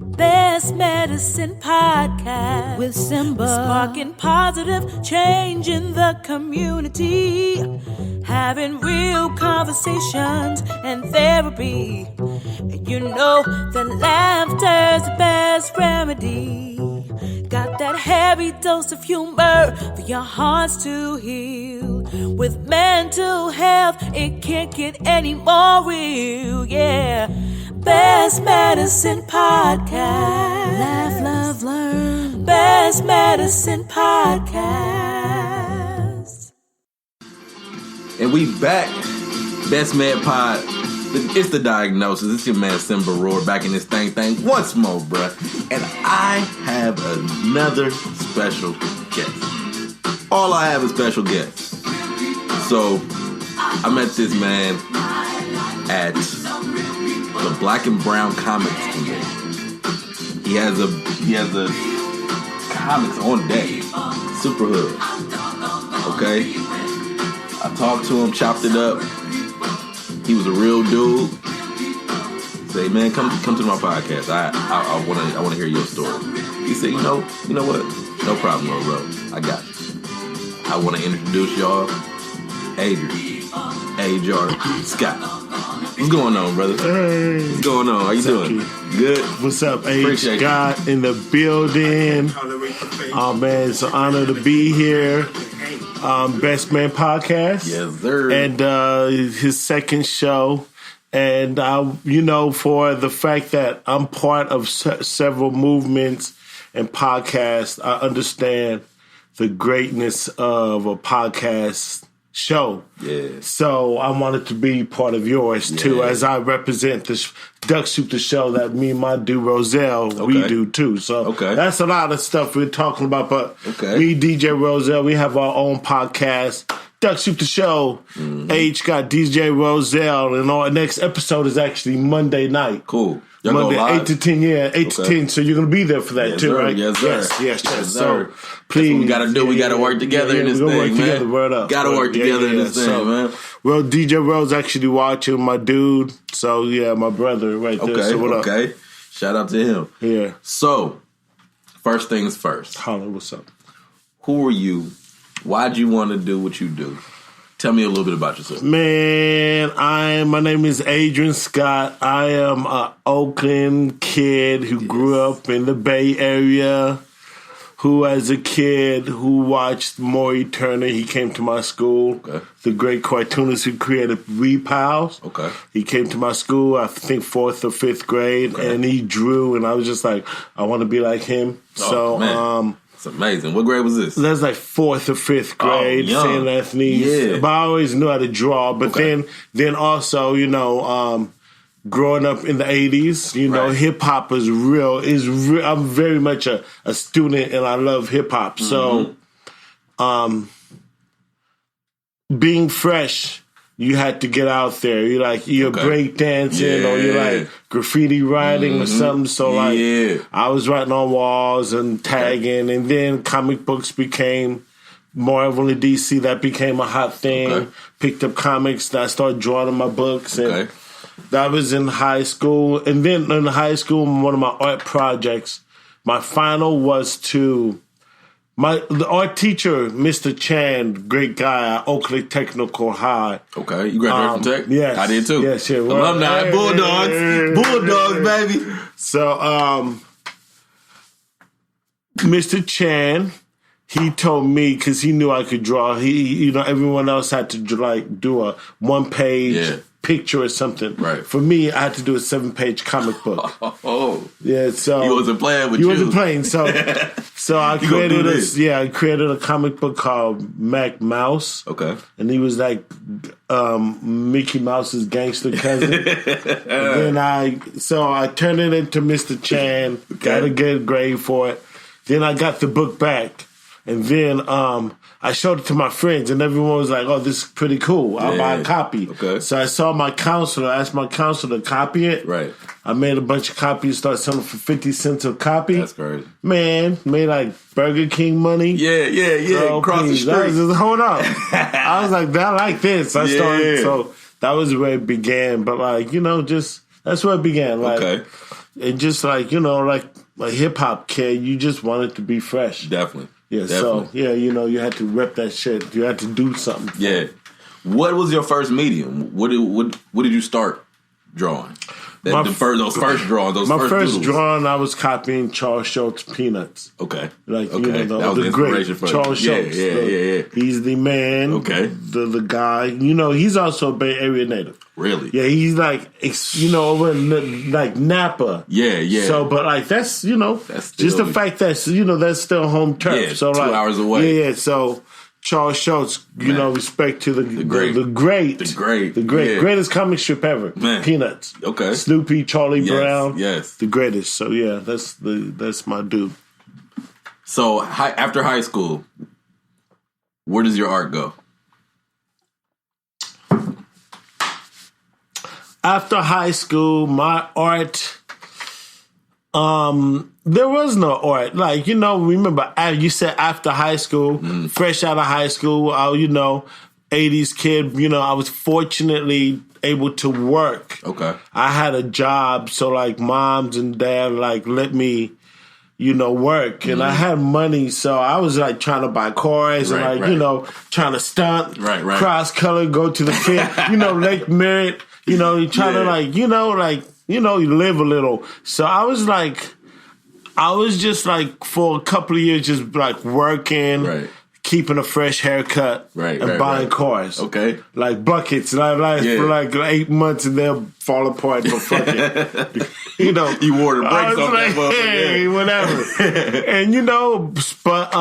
Best Medicine Podcast with Simba. Sparking positive change in the community. Having real conversations and therapy. You know that laughter's the best remedy. Got that heavy dose of humor for your hearts to heal. With mental health, it can't get any more real, yeah. Best Medicine Podcast. Laugh, love, learn. Best Medicine Podcast. And we back. Best Med Pod. It's the diagnosis. It's your man Simba Roar back in this thing once more, bruh. And I have another special guest. All I have is special guests. So I met this man at the Black and Brown Comics Convention. He has a comics on deck. Super hood. Okay? I talked to him, chopped it up. He was a real dude. Say, man, come to my podcast. I want to hear your story. He said, you know what? No problem, bro. I got you. I want to introduce y'all, Adrian, Scott. What's going on, brother? Hey. What's going on? How you doing? Good. What's up, H? Scott in the building. Oh man, it's an honor to be here. Best Man Podcast. Yes, sir. And his second show. And, for the fact that I'm part of several movements and podcasts, I understand the greatness of a podcast show. Yeah. So I wanted to be part of yours, too, as I represent this Duck Soup, the show that me and my dude, Roselle, we do, too. So that's a lot of stuff we're talking about. But me, DJ Roselle, we have our own podcast, Duck Soup, the show. Mm-hmm. H got DJ Roselle, and our next episode is actually Monday night. Cool. Monday, 8 to 10, 8 to 10. So you're going to be there for that, too, sir. right? Yes, sir. Yes, sir. So please. That's what we got to do. We got to work together in this thing, man. Together, word up. Got to work together in this thing, man. Well, DJ Rose actually watching, my dude. So, yeah, my brother right there. So what up? Okay. Shout out to him. Yeah. So, first things first. Holla, what's up? Who are you? Why'd you want to do what you do? Tell me a little bit about yourself. Man, my name is Adrian Scott. I am an Oakland kid who grew up in the Bay Area, who as a kid who watched Maury Turner. He came to my school. The great cartoonist who created Repals. He came to my school, I think 4th or 5th grade, and he drew, and I was just like, I want to be like him. It's amazing. What grade was this? That's like 4th or 5th grade, St. Anthony's. Yeah. But I always knew how to draw. But then also, growing up in the 80s, hip hop is real. I'm very much a student, and I love hip hop. So, being fresh, you had to get out there. You're break dancing, or you're like graffiti writing or something. So I was writing on walls and tagging, and then comic books became Marvel and DC. That became a hot thing. Picked up comics, and I started drawing in my books, and that was in high school. And then in high school, one of my art projects, my final was to. The art teacher, Mr. Chan, great guy at Oakland Technical High. Okay, you graduated from Tech? Yes. I did too. Yes, yeah. Alumni, Bulldogs. Bulldogs, baby. So, Mr. Chan, he told me, because he knew I could draw, everyone else had to do a one-page picture or something. Right. For me, I had to do a 7-page comic book. Yeah, so he wasn't playing with you. He wasn't playing, so I created a comic book called Mac Mouse. And he was like Mickey Mouse's gangster cousin. And then I turned it into Mr. Chan, got a good grade for it. Then I got the book back. And then I showed it to my friends, and everyone was like, oh, this is pretty cool. I'll buy a copy. So I saw my counselor, asked my counselor to copy it. Right. I made a bunch of copies, started selling for 50 cents a copy. That's crazy. Man, made like Burger King money. Yeah. Across the street. Hold up. I was like, I like this. I started, so that was where it began. But that's where it began. And just like, like a hip-hop kid, you just wanted to be fresh. Definitely. Yeah, Definitely. So, you had to rep that shit. You had to do something. Yeah. What was your first medium? What did you start drawing? Those first drawings. My first drawing, I was copying Charles Schultz Peanuts. Okay. Like, that was the inspiration great for Charles Schultz. Yeah. He's the man. Okay. The guy. He's also a Bay Area native. Really? Yeah, he's like, over in like Napa. Yeah. So, but like, that's, that's just the fact that, that's still home turf. Yeah, so 2 hours away. Yeah. So, Charles Schultz, respect to the greatest comic strip ever. Man. Peanuts. Okay. Snoopy, Charlie Brown. Yes. The greatest. So yeah, that's my dude. So after high school, where does your art go? After high school, my art, there was no art. Like, remember, you said after high school, fresh out of high school, 80s kid, I was fortunately able to work. Okay. I had a job, so like moms and dad let me, work. And I had money, so I was like trying to buy cars and trying to stunt, cross color, go to the fair, Lake Merritt. You try to you live a little. So I was just like for a couple of years just like working, keeping a fresh haircut, and buying cars. Okay. Like buckets, for like 8 months and they'll fall apart. But fuck it. You wore the brakes off that motherfucker. Hey, whatever. And but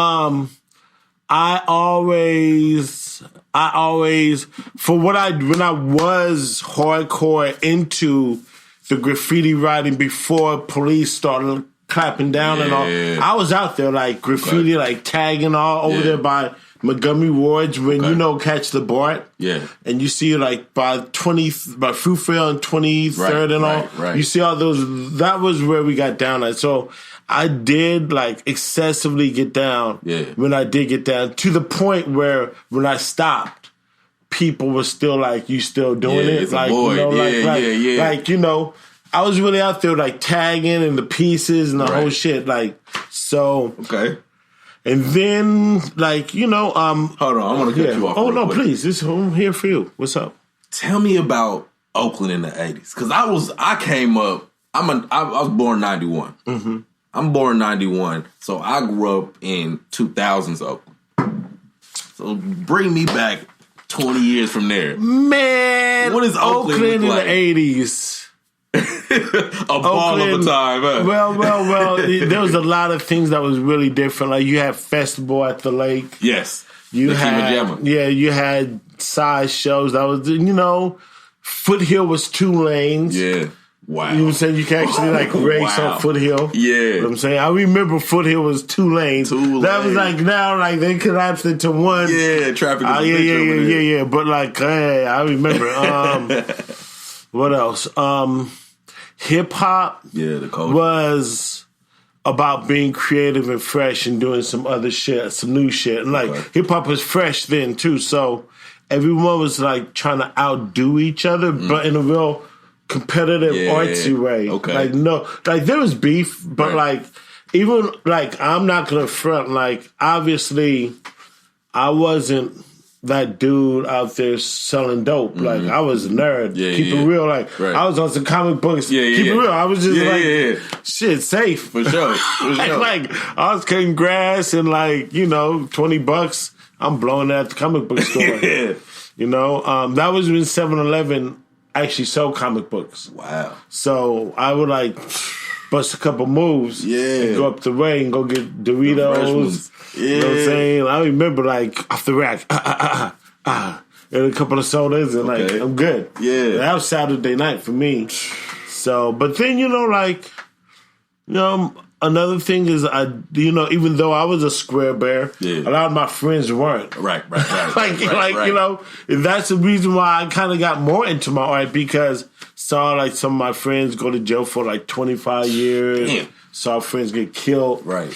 I always when I was hardcore into the graffiti writing before police started clapping down and all, I was out there like graffiti, like tagging all over there by Montgomery Wards when catch the BART. Yeah. And you see like by Fruitvale and 23rd and all. Right. You see all those. That was where we got down at. So I did like excessively get down when I did get down, to the point where when I stopped, people were still like, "You still doing it?" It's like, a void. I was really out there like tagging and the pieces and the whole shit. Like, so. Okay. And then hold on, I want to cut you off. Oh no, please. I'm here for you. What's up? Tell me about Oakland in the 80s. Because I came up, I was born in 91. Mm-hmm. I'm born in 91, so I grew up in 2000s Oakland. So bring me back 20 years from there. Man, what is Oakland in like? The 80s? A ball of a time, huh? Well, there was a lot of things that was really different. Like you had festival at the lake. Yes. You had size shows that was, Foothill was 2 lanes. Yeah. Wow. You know what I'm saying? You can actually race on Foothill. Yeah. You know what I'm saying? I remember Foothill was 2 lanes. That was like now they collapsed into one. Yeah, traffic was yeah. But hey, I remember. What else? Hip hop the culture was about being creative and fresh and doing some other shit, some new shit. And hip hop was fresh then too. So everyone was like trying to outdo each other, but in a real competitive, artsy way. Okay. There was beef, but even I'm not gonna front. Obviously, I wasn't that dude out there selling dope. I was a nerd. Keep it real. I was on some comic books. Keep it real. I was just shit, safe. For sure. I was cutting grass and $20. I'm blowing it at the comic book store. That was when 7-Eleven actually sold comic books. Wow. So I would bust a couple moves. And go up the way and go get Doritos. You know what I'm saying? I remember off the rack, and a couple of sodas, and I'm good. Yeah. That was Saturday night for me. So, but then, another thing is even though I was a square bear, a lot of my friends weren't. Right. That's the reason why I kind of got more into my art, because saw some of my friends go to jail for 25 years. Damn. Saw friends get killed. Right.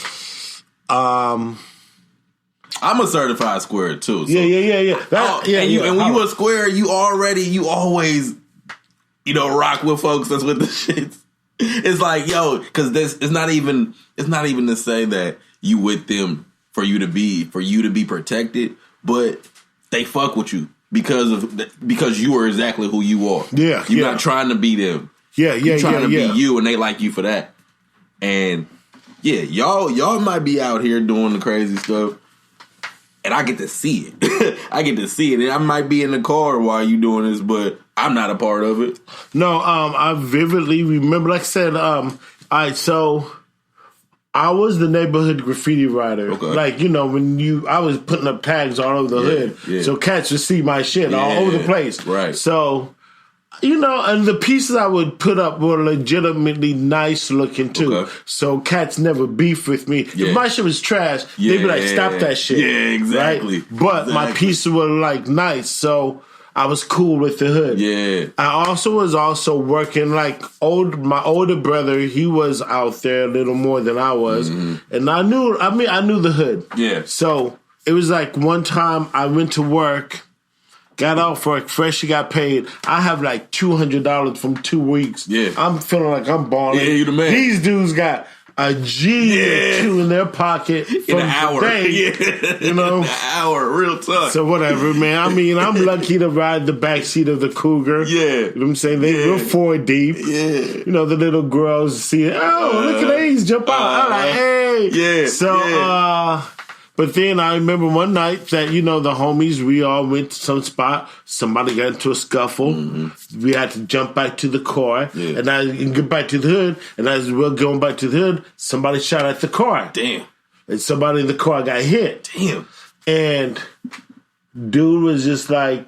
I'm a certified square too. So. Yeah. And when you a square, you always, rock with folks that's with the shits. It's like, yo, because it's not even to say that you with them for you to be protected, but they fuck with you because you are exactly who you are. Yeah, you're not trying to be them. You're trying to be you, and they like you for that. And yeah, y'all might be out here doing the crazy stuff, and I get to see it. And I might be in the car while you doing this, but I'm not a part of it. No, I vividly remember. Like I said, so I was the neighborhood graffiti writer. Okay. Like, I was putting up tags all over the hood, so cats would see my shit all over the place. Right. So, and the pieces I would put up were legitimately nice looking too. Okay. So cats never beef with me. If my shit was trash, they'd be like, stop that shit. Yeah, exactly. Right? But my pieces were like nice, so I was cool with the hood. Yeah. I was working like my older brother, he was out there a little more than I was. Mm-hmm. And I knew the hood. Yeah. So it was like one time I went to work, got out for freshly got paid. I have like $200 from 2 weeks. Yeah. I'm feeling like I'm balling. Yeah, you the man. These dudes got a G or two in their pocket from in an hour. Today, an hour, real tough. So whatever, man. I mean, I'm lucky to ride the backseat of the Cougar. Yeah. You know what I'm saying? We're 4 deep. Yeah. The little girls see it. Oh, look at these jump out. I'm like, hey. Yeah. So, but then I remember one night that, the homies, we all went to some spot. Somebody got into a scuffle. Mm-hmm. We had to jump back to the car. Yeah. And I get back to the hood. And as we're going back to the hood, somebody shot at the car. Damn. And somebody in the car got hit. Damn. And dude was just like,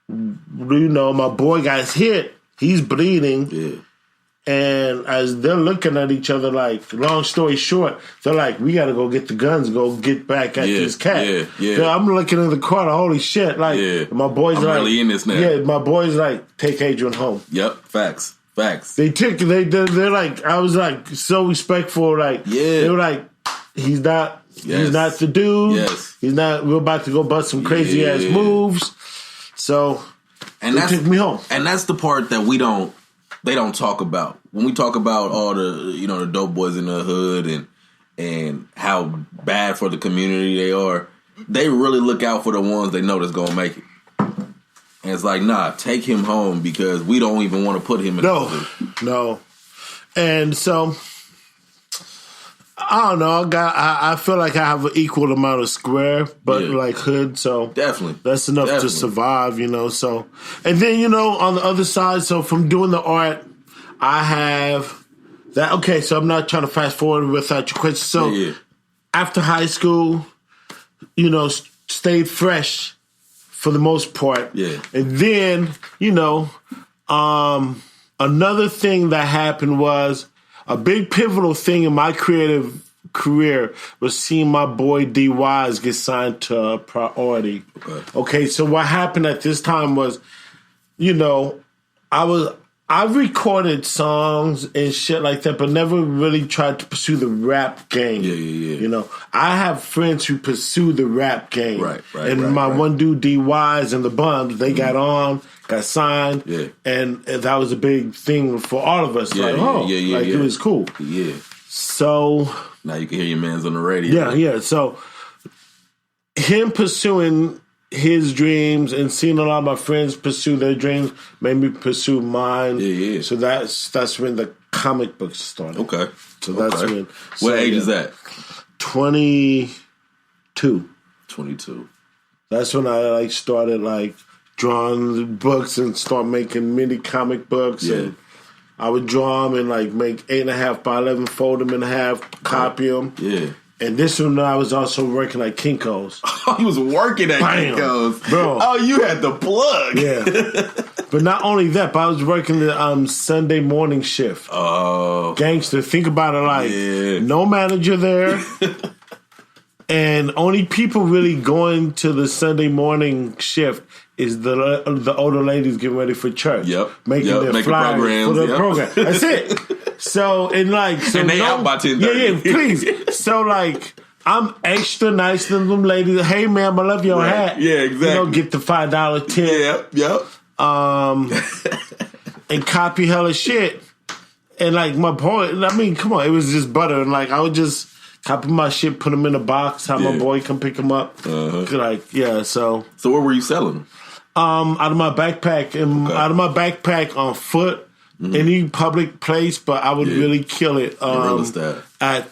my boy got hit. He's bleeding. Yeah. And as they're looking at each other, like, long story short, they're like, we got to go get the guns, go get back at this cat. Yeah. So I'm looking in the corner, holy shit. Like, my boys I'm really in this now. Yeah, my boys like, take Adrian home. Yep, facts. They're like, I was like, so respectful. Like, they were like, he's not the dude. Yes. He's not, we're about to go bust some crazy ass moves. So, they took me home. And that's the part that they don't talk about. When we talk about all the, the dope boys in the hood and how bad for the community they are, they really look out for the ones they know that's going to make it. And it's like, nah, take him home because we don't even want to put him in the hood. No. And so, I don't know. I feel like I have an equal amount of square, but like hood. So definitely, that's enough to survive. So, and then on the other side. So from doing the art, I have that. Okay, so I'm not trying to fast forward without your question. So after high school, stayed fresh for the most part. Yeah, and then another thing that happened was. A big pivotal thing in my creative career was seeing my boy D Wise get signed to Priority. Okay, so what happened at this time was, I recorded songs and shit like that, but never really tried to pursue the rap game. Yeah. I have friends who pursue the rap game. Right. And my one dude, D Wise, and the Bums, they got on, got signed, and that was a big thing for all of us. It was cool. Yeah. So now you can hear your man's on the radio. Yeah. So him pursuing his dreams and seeing a lot of my friends pursue their dreams made me pursue mine. Yeah. So that's when the comic books started. Okay. So that's when. What age is that? 22. 22. That's when I started drawing books and start making mini comic books. Yeah. And I would draw them and make 8.5 by 11, fold them in half, copy them. Yeah. And this one, I was also working at Kinko's. Oh, he was working at Kinko's. Bro. Oh, you had the plug. Yeah. But not only that, but I was working the Sunday morning shift. Oh. Gangster. Think about it no manager there. And only people really going to the Sunday morning shift is the older ladies getting ready for church. Yep. Making their flyers for their program. That's it. So, and they out by 10:30. Yeah, please. So, I'm extra nice to them ladies. Hey, ma'am, I love your hat. Yeah, exactly. Get the $5 tip. Yep. And copy hella shit. And like my boy, I mean, come on, it was just butter. And like I would just copy my shit, put them in a box, have my boy come pick them up. Like, yeah, so. So where were you selling? Out of my backpack, on foot, any public place, but I would really kill it at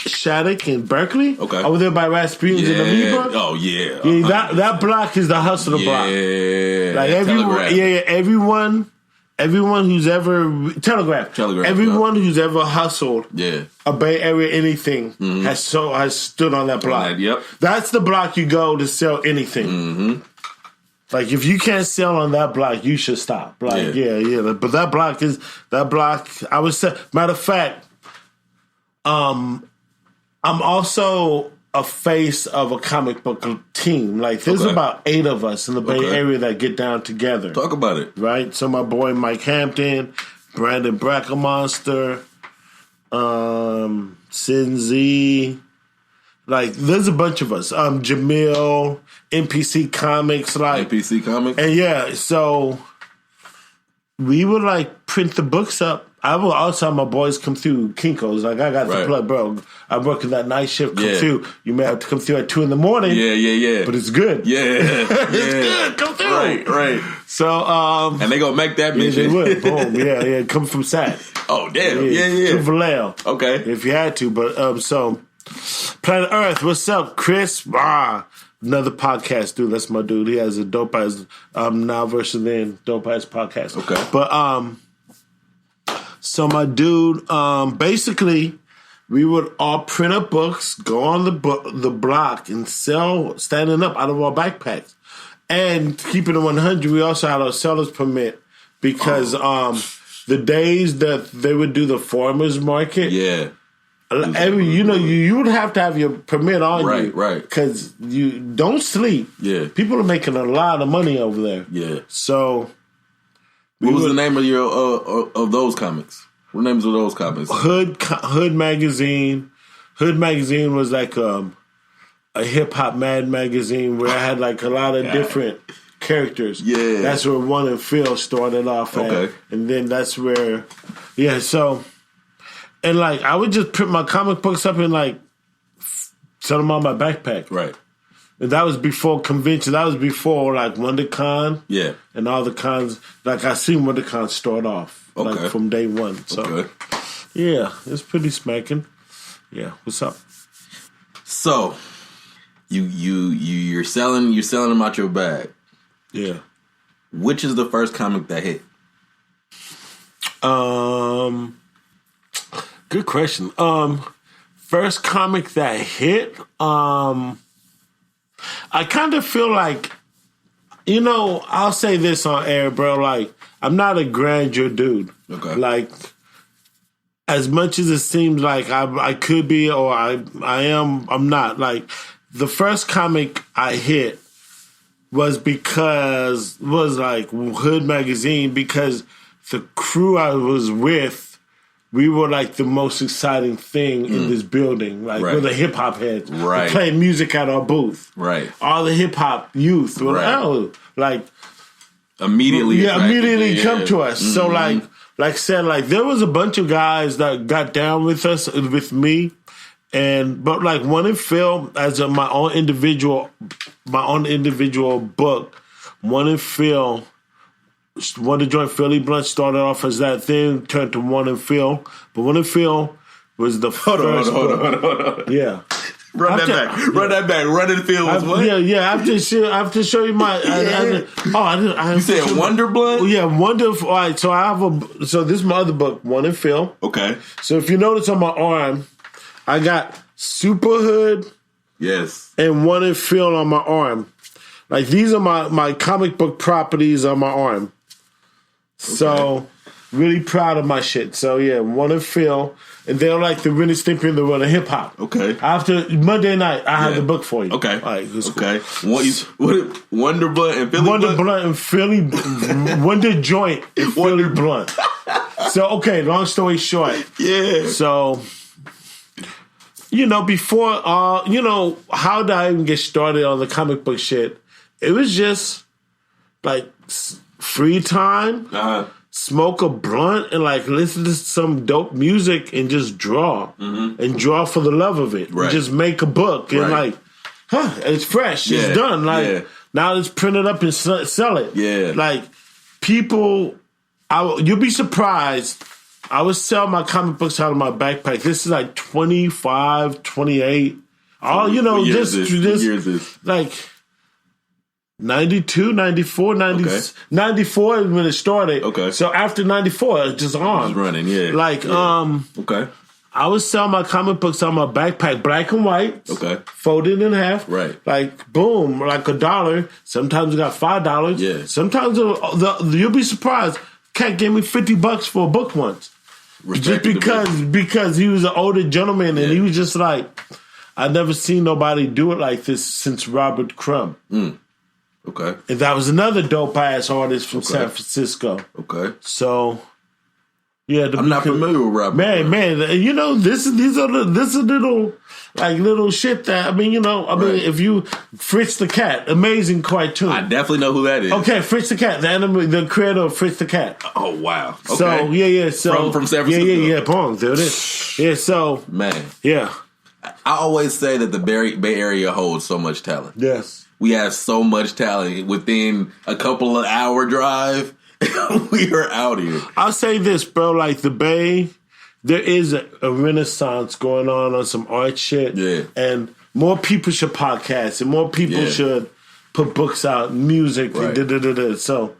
Shattuck in Berkeley. Okay. Over there by Rasputin's in Amoeba. Oh, yeah. Yeah, that block is the hustler block. Like everyone who's ever Telegraph. Everyone who's ever hustled a Bay Area anything has stood on that block. Yep. That's the block you go to sell anything. Like if you can't sell on that block, you should stop. Like but that block I would say, matter of fact, I'm also a face of a comic book team. Like, there's about 8 of us in the Bay Area that get down together. Talk about it. Right? So my boy Mike Hampton, Brandon Brackelmonster, Sin Z. Like, there's a bunch of us. Jamil, NPC Comics. NPC Comics? And so we would, print the books up. I will also have my boys come through Kinko's. Like, I got the plug, bro. I'm working that night shift. Come through. You may have to come through at 2 a.m. Yeah. But it's good. Yeah. It's good. Come through. Right. So, and they gonna make that bitch. They would. Boom. Yeah. Come from SAT. Oh, damn. Yeah. To Vallejo. Okay. If you had to. But, so, Planet Earth, what's up, Chris? Another podcast dude. That's my dude. He has a dope ass Now versus Then dope ass podcast. Okay. But, so my dude, basically, we would all print up books, go on the block, and sell standing up out of our backpacks. And keeping it 100, we also had a seller's permit because the days that they would do the farmers market, you would have to have your permit on you, right? Because you don't sleep. Yeah, people are making a lot of money over there. Yeah, so. What was the name of your of those comics? What names were those comics? Hood Magazine. Hood Magazine was like a hip hop mad magazine where I had like a lot of different characters. Yeah, that's where One and Phil started off at, and then that's where, So, and like I would just print my comic books up and like set them on my backpack. Right. And that was before convention. That was before like WonderCon. Yeah. And all the cons. Like I seen WonderCon start off. Like from day one. So yeah, it's pretty smacking. Yeah. What's up? So you're selling them out your bag. Yeah. Which is the first comic that hit? Good question. First comic that hit, I kind of feel like, I'll say this on air, bro. Like, I'm not a grandeur dude. Okay. Like, as much as it seems like I could be or I am, I'm not. Like, the first comic I hit was like Hood Magazine because the crew I was with, we were like the most exciting thing in this building. Like we're the hip hop heads. Right. We playing music at our booth. Right. All the hip hop youth were immediately come to us. Mm-hmm. So like said, like there was a bunch of guys that got down with us, with me. But like One and Phil as my own individual book, One and Phil, Wonder Joint Philly Blunt started off as that thing, turned to One and Phil. But One and Phil was the first book. Yeah. Run that back. Run and Phil was what? Yeah. I have to show you my. You said Wonder Blunt? Yeah, Wonder. All right, so so this is my other book, One and Phil. Okay. So if you notice on my arm, I got Super Hood. Yes. And One and Phil on my arm. Like these are my comic book properties on my arm. So, really proud of my shit. So, yeah, One and Phil. And they're like the Ren and Stimpy in the world of hip hop. Okay. After Monday night, I have the book for you. Okay. All right, okay. Cool. Wonder Blunt and Philly Wonder Blunt and Philly Wonder Joint and Philly Blunt. So, okay, long story short. Yeah. So, before, how did I even get started on the comic book shit? It was just, like, free time. smoke a blunt and like listen to some dope music and just draw and draw for the love of it. Right. Just make a book and like, it's fresh. It's done. Like now it's printed up and sell it. Yeah. Like people, you'll be surprised. I would sell my comic books out of my backpack. This is like 25, 28. All, you know, this like 92, 94, 90, 94 is when it started. Okay. So after 94, it's just on. It's running, Like, okay. I would sell my comic books on my backpack, black and white. Okay. Folded in half. Right. Like, boom, like $1. Sometimes it got $5. Yeah. Sometimes you'll be surprised. Cat gave me $50 for a book once. Just because he was an older gentleman and he was just like, I never seen nobody do it like this since Robert Crumb. Okay. And that was another dope ass artist from San Francisco. Okay. So, yeah, I'm not familiar with Robert. Man, you know, this is little shit that I mean, if you Fritz the Cat, amazing cartoon. I definitely know who that is. Okay, Fritz the Cat, the creator of Fritz the Cat. Oh wow. Okay. So so from San Francisco. Yeah, boom, there it is. Yeah, so man, yeah. I always say that the Bay Area holds so much talent. Yes, we have so much talent within a couple of hour drive. We are out here. I'll say this, bro. Like the Bay, there is a renaissance going on some art shit. Yeah. And more people should podcast and more people should put books out, music, and So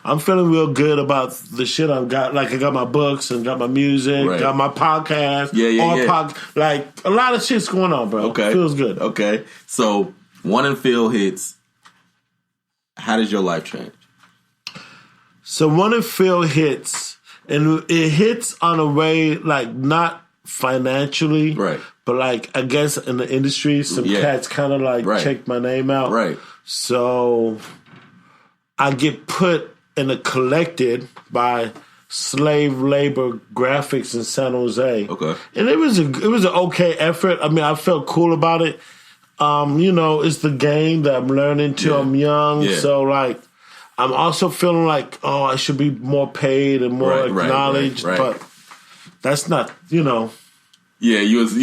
I'm feeling real good about the shit I've got. Like I got my books and got my music, got my podcast. Like a lot of shit's going on, bro. Okay. Feels good. Okay. So One and Phil hits. How does your life change? So One and Phil hits, and it hits on a way like not financially, but like I guess in the industry, some cats kind of like check my name out, So I get put in a collected by Slave Labor Graphics in San Jose. Okay, and it was an okay effort. I mean, I felt cool about it. It's the game that I'm learning to. I'm young, so like. I'm also feeling like, I should be more paid and more acknowledged, but that's not, Yeah, you was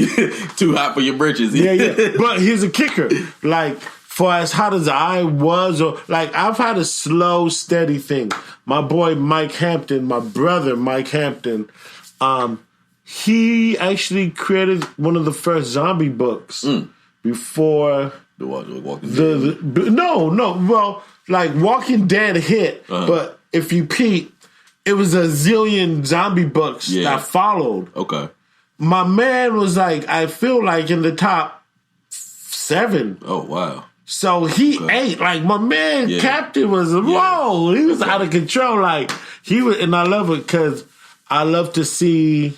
too hot for your britches. Yeah. But here's a kicker. Like, for as hot as I was, or like, I've had a slow, steady thing. My boy Mike Hampton, my brother Mike Hampton, he actually created one of the first zombie books before The Walking Dead. Well, like Walking Dead hit, but if you peep, it was a zillion zombie books that followed. Okay. My man was like, I feel like in the top 7. Oh, wow. So he ate. Like my man Captain was, whoa, he was out of control. Like he was, and I love it because I love to see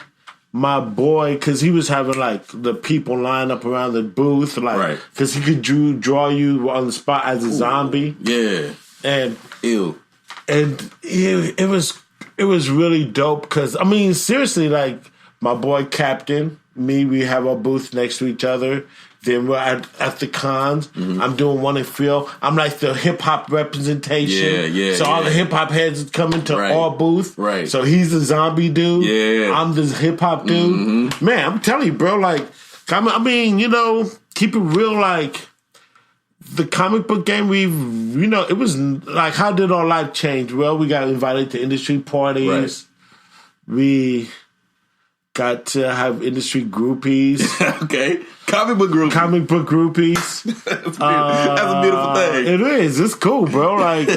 my boy, because he was having like the people line up around the booth, like because he could draw you on the spot as a zombie. Yeah, and ew, and it was really dope because I mean seriously, like my boy Captain, we have our booth next to each other. Then we're at the cons. I'm doing One and Phil. I'm like the hip hop representation. So all the hip hop heads coming to our booth. Right. So he's the zombie dude. Yeah. I'm the hip hop dude. Man, I'm telling you, bro. Like, I mean, keep it real. Like the comic book game, it was like, how did our life change? Well, we got invited to industry parties. We got to have industry groupies. Okay. Comic book groupies. That's a beautiful thing. It is. It's cool, bro. Like,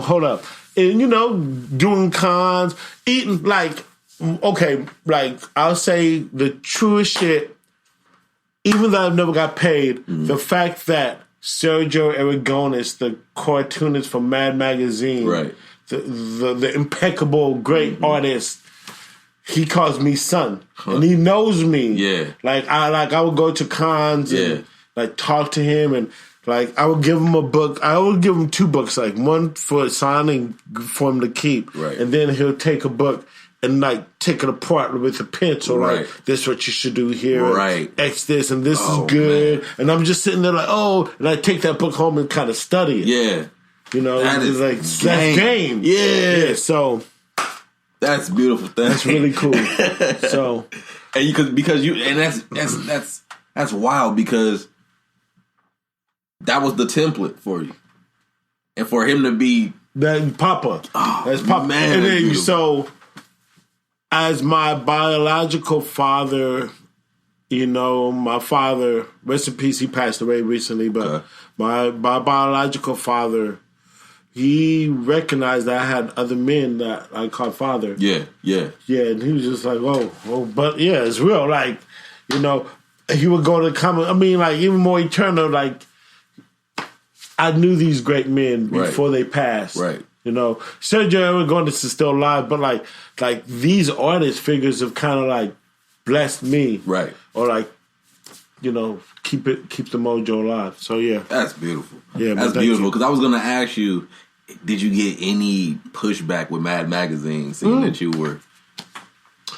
hold up. And, doing cons, eating, like, okay, like, I'll say the truest shit, even though I've never got paid, the fact that Sergio Aragonis, the cartoonist from Mad Magazine, the impeccable, great artist, he calls me son, and he knows me. Yeah, like I would go to cons and like talk to him, and like I would give him a book. I would give him 2 books, like one for signing for him to keep, and then he'll take a book and like take it apart with a pencil. Like, this is what you should do here. X this and this is good. Man. And I'm just sitting there like, and I take that book home and kind of study it. Yeah. You know, that's game. Yeah. So that's a beautiful thing. That's really cool. So, and that's wild because that was the template for you, and for him to be that Papa. That's Papa. Man, and then so, as my biological father. You know, my father, rest in peace, he passed away recently, but my biological father, he recognized that I had other men that I called father. Yeah. Yeah, and he was just like, oh, but yeah, it's real. Like, you know, he would go to comment. I mean, like, even more eternal, like, I knew these great men before they passed. Right. You know, Sergio Aragonés is still alive, but like these artist figures have kind of like blessed me. Right. Or like, you know, keep the mojo alive. So yeah. That's beautiful. Yeah, that's beautiful. Because I was gonna ask you, did you get any pushback with Mad Magazine seeing that you were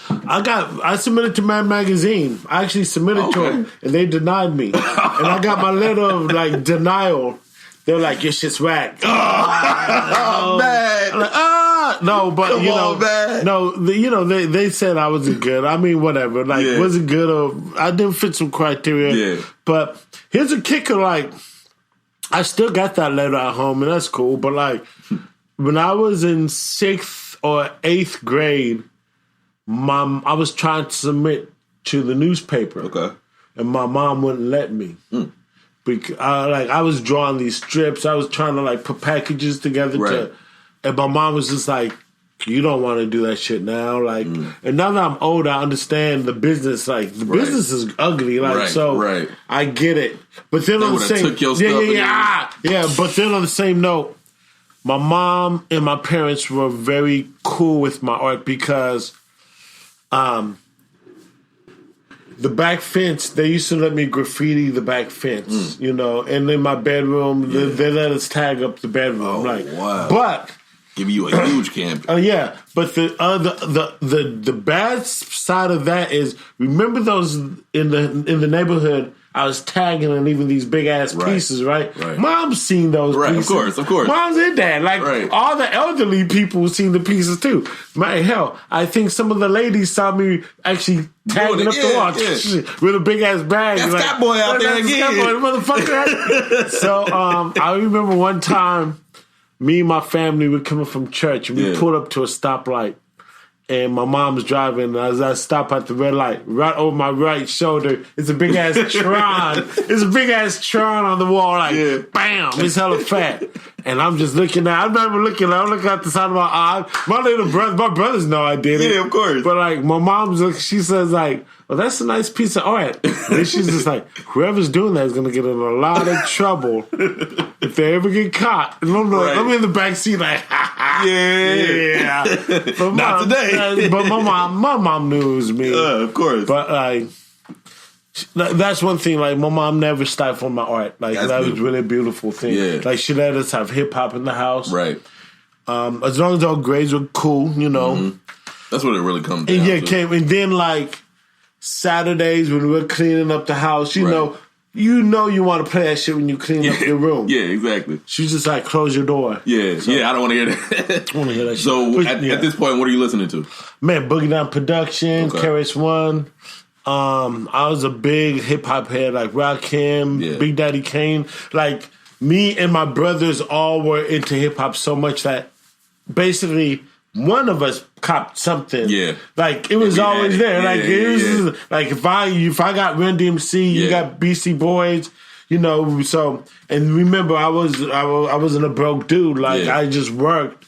I submitted to Mad Magazine. I actually submitted to them and they denied me. And I got my letter of like denial. They're like, your shit's whack. Oh, man. I'm like, no, but Come on, man. No, they said I wasn't good. I mean, whatever. Like, wasn't good or I didn't fit some criteria. Yeah. But here's a kicker, like, I still got that letter at home and that's cool. But like, when I was in 6th or 8th grade, I was trying to submit to the newspaper. Okay. And my mom wouldn't let me. Because I was drawing these strips. I was trying to like put packages together and my mom was just like, you don't want to do that shit now. Like, and now that I'm older, I understand the business. Like, the business is ugly. Like, I get it. But then on the same, But then on the same note, my mom and my parents were very cool with my art because, the back fence, they used to let me graffiti the back fence, you know, and in my bedroom, they let us tag up the bedroom. Oh, like, wow. But give you a huge campus. But the bad side of that is, remember those in the neighborhood, I was tagging and leaving these big ass pieces, right? Mom's seen those pieces. Of course. Mom's in that. Like, all the elderly people seen the pieces too. Man, hell, I think some of the ladies saw me actually tagging up the wall with a big ass bag. That's like, Scott Boy out there again. Motherfucker. So I remember one time, me and my family were coming from church and we pulled up to a stoplight. And my mom's driving, and as I stop at the red light, right over my right shoulder, it's a big ass Tron. It's a big ass Tron on the wall, like, bam, it's hella fat. And I'm just looking at, I'm looking out the side of my eye. My brothers know I did it. Yeah, of course. But like, my mom's looking, she says like, well, that's a nice piece of art. And she's just like, whoever's doing that is going to get in a lot of trouble if they ever get caught. And I'm like, I'm in the back seat like, yeah. But not today. But my mom knew it was me. Of course. But like, that's one thing. Like, my mom never stifled my art. Like, that was really a beautiful thing. Yeah. Like, she let us have hip hop in the house. Right. As long as our grades were cool, you know. Mm-hmm. That's what it really comes down to. And then like Saturdays when we're cleaning up the house, you know you want to play that shit when you clean up your room. Yeah, exactly. She's just like, close your door. Yeah, I don't want to hear that. I want to hear that shit. So at this point, what are you listening to? Man, Boogie Down Productions, KRS-One. I was a big hip hop head, like Rakim, Big Daddy Kane. Like, me and my brothers all were into hip hop so much that basically one of us copped something. Yeah. Like, it was always there. Like, it was like, if I got Run DMC, you got Beastie Boys, you know, so, and remember, I wasn't a broke dude. Like, I just worked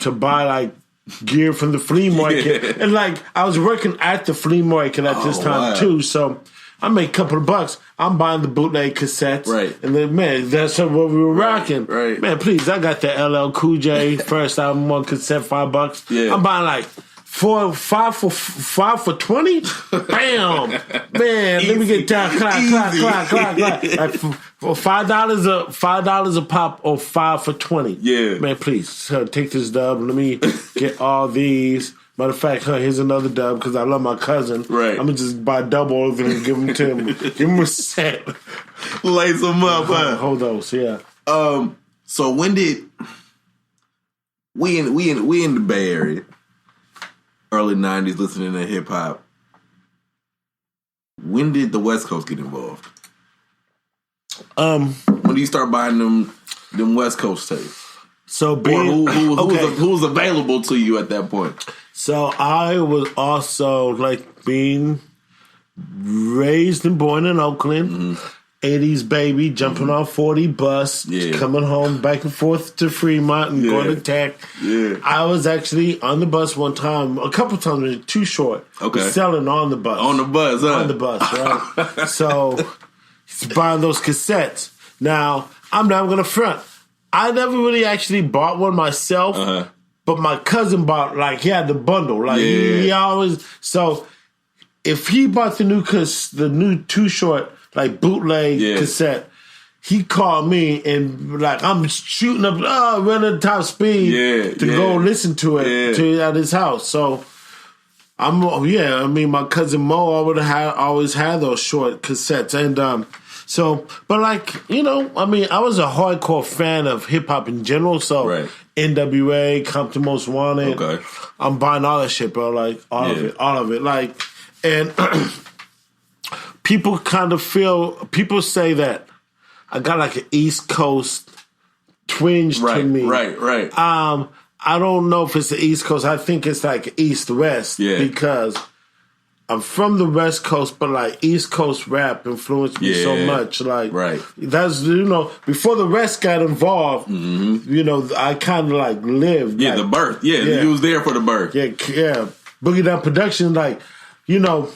to buy, like, gear from the flea market. And, like, I was working at the flea market at this time, too, so I made a couple of bucks. I'm buying the bootleg cassettes. Right. And then, man, that's what we were rocking. Right. Man, please, I got the LL Cool J first album on cassette, $5. Yeah. I'm buying like five for 20? Bam! Man, let me get down. Clack. Like for $5 a pop or 5 for 20. Yeah. Man, please, take this dub. Let me get all these. Matter of fact, here's another dub because I love my cousin. Right. I'm going to just buy double of them and give them to him. Give him a set. Lace them up, huh? Hold those, yeah. So when did we in the Bay Area, early 90s, listening to hip hop? When did the West Coast get involved? When do you start buying them West Coast tapes? So being who was available to you at that point? So I was also like being raised and born in Oakland, 80s baby, jumping on 40 bus, coming home back and forth to Fremont and going to Tech. Yeah. I was actually on the bus one time, a couple times, it was too short. Okay. Selling on the bus. On the bus, huh? On the bus, right? So buying those cassettes. Now, I'm not going to front. I never really actually bought one myself, but my cousin bought, like, he had the bundle. Like, he always, so if he bought the new Too Short, like, bootleg cassette, he called me and, like, I'm shooting up, running top speed to go listen to it at his house. So, I mean, my cousin Mo always had those short cassettes. And, so, but like, you know, I mean, I was a hardcore fan of hip hop in general. So, NWA, Compton Most Wanted. Okay. I'm buying all that shit, bro. Like, all of it. Like, and people people say that I got like an East Coast twinge to me. Right. I don't know if it's the East Coast. I think it's like East-West because I'm from the West Coast, but like East Coast rap influenced me so much. Like, that's, you know, before the West got involved, you know, I kind of like lived. Yeah, like, the birth. Yeah, you was there for the birth. Yeah. Boogie Down Production, like, you know,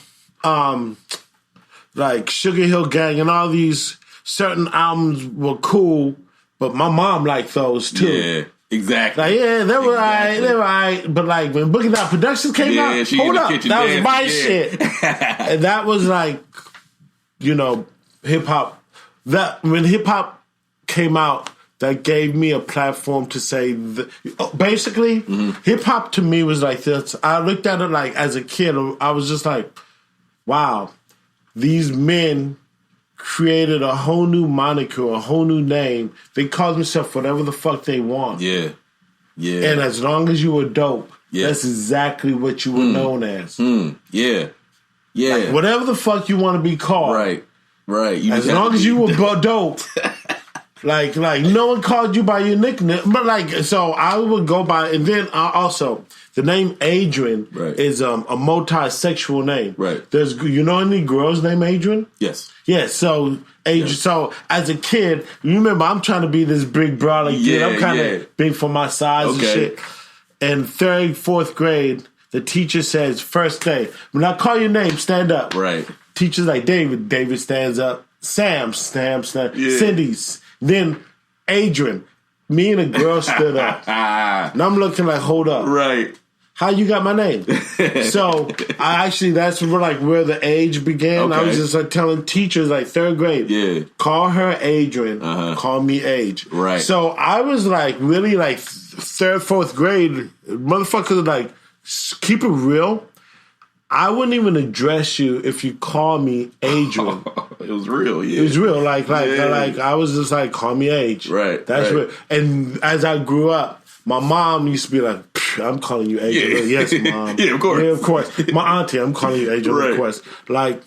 like Sugar Hill Gang and all these certain albums were cool, but my mom liked those too. Yeah. Exactly. Like, they were all right. But like when Boogie Down Productions came out, hold up, that was my shit. And that was like, you know, hip hop. That when hip hop came out, that gave me a platform to say, basically, hip hop to me was like this. I looked at it like as a kid, I was just like, wow, these men created a whole new moniker, a whole new name. They called themselves whatever the fuck they want. Yeah. And as long as you were dope, that's exactly what you were known as. Yeah. Like, whatever the fuck you want to be called. Right. As long as you were dope. like no one called you by your nickname. But like, so I would go by, and then also, the name Adrian is a multi-sexual name. Right. There's, you know any girls named Adrian? Yes. Yeah, so Adrian. So as a kid, you remember I'm trying to be this big brother kid. I'm kind of big for my size and shit. In 3rd, 4th grade, the teacher says, first day, when I call your name, stand up. Right. Teacher's like, David stands up. Sam stands up. Cindy's. Then Adrian. Me and a girl stood up. And I'm looking like, hold up. Right. How you got my name? So that's where the age began. I was just like telling teachers like 3rd grade, call her Adrian, call me Age. Right. So I was like really like 3rd, 4th grade, motherfuckers like keep it real. I wouldn't even address you if you call me Adrian. It was real, It was real. Like I was just like, call me Age. Right. That's real. And as I grew up, my mom used to be like, I'm calling you Adrian. Yes, Mom. Of course. Yeah, of course. My auntie, I'm calling you Adrian, of course. Like,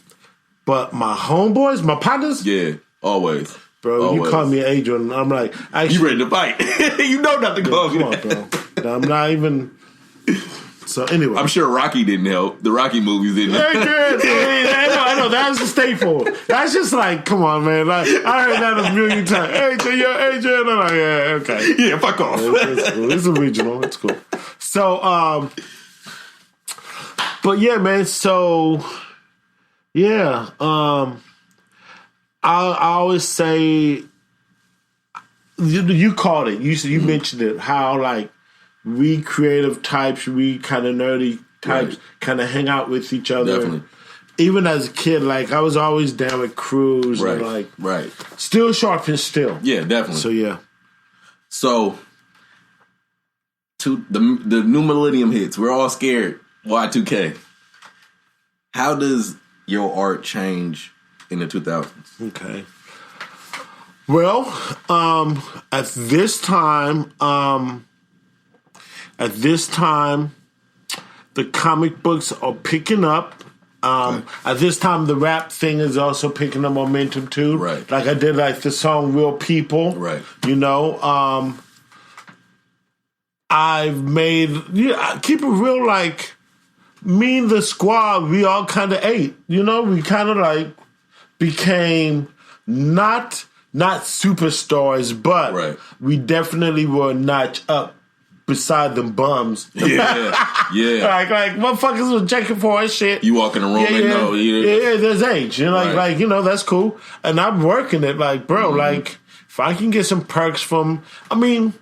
but my homeboys, my partners. Yeah, always. Bro, always. You call me Adrian, I'm like, actually, you ready to fight. You know not to call me. Come on, bro. I'm not even. So anyway, I'm sure Rocky didn't help. The Rocky movies didn't help. I know. That's the staple. That's just like, come on, man. Like, I heard that a million times. Adrian. I'm like, yeah, okay. Yeah, fuck off. It's cool. It's original. It's cool. So, but yeah, man. So, yeah. I always say, you called it. You mentioned it. How like. We creative types, we kind of nerdy types, kind of hang out with each other. Definitely. Even as a kid, like, I was always down with crews and, like, still sharp and still. Yeah, definitely. So, yeah. So, to the new millennium hits, we're all scared. Y2K. How does your art change in the 2000s? Okay. Well, at this time, the comic books are picking up. At this time, the rap thing is also picking up momentum too. Right. Like I did, like the song "Real People." Right. You know, I've made. Yeah, keep it real. Like me and the squad, we all kind of ate. You know, we kind of like became not superstars, but we definitely were a notch up beside them bums. Yeah. like motherfuckers was checking for our shit. You walk in the room and know. Yeah, there's age. You know, like, you know, that's cool. And I'm working it, like, bro, like, if I can get some perks from, I mean,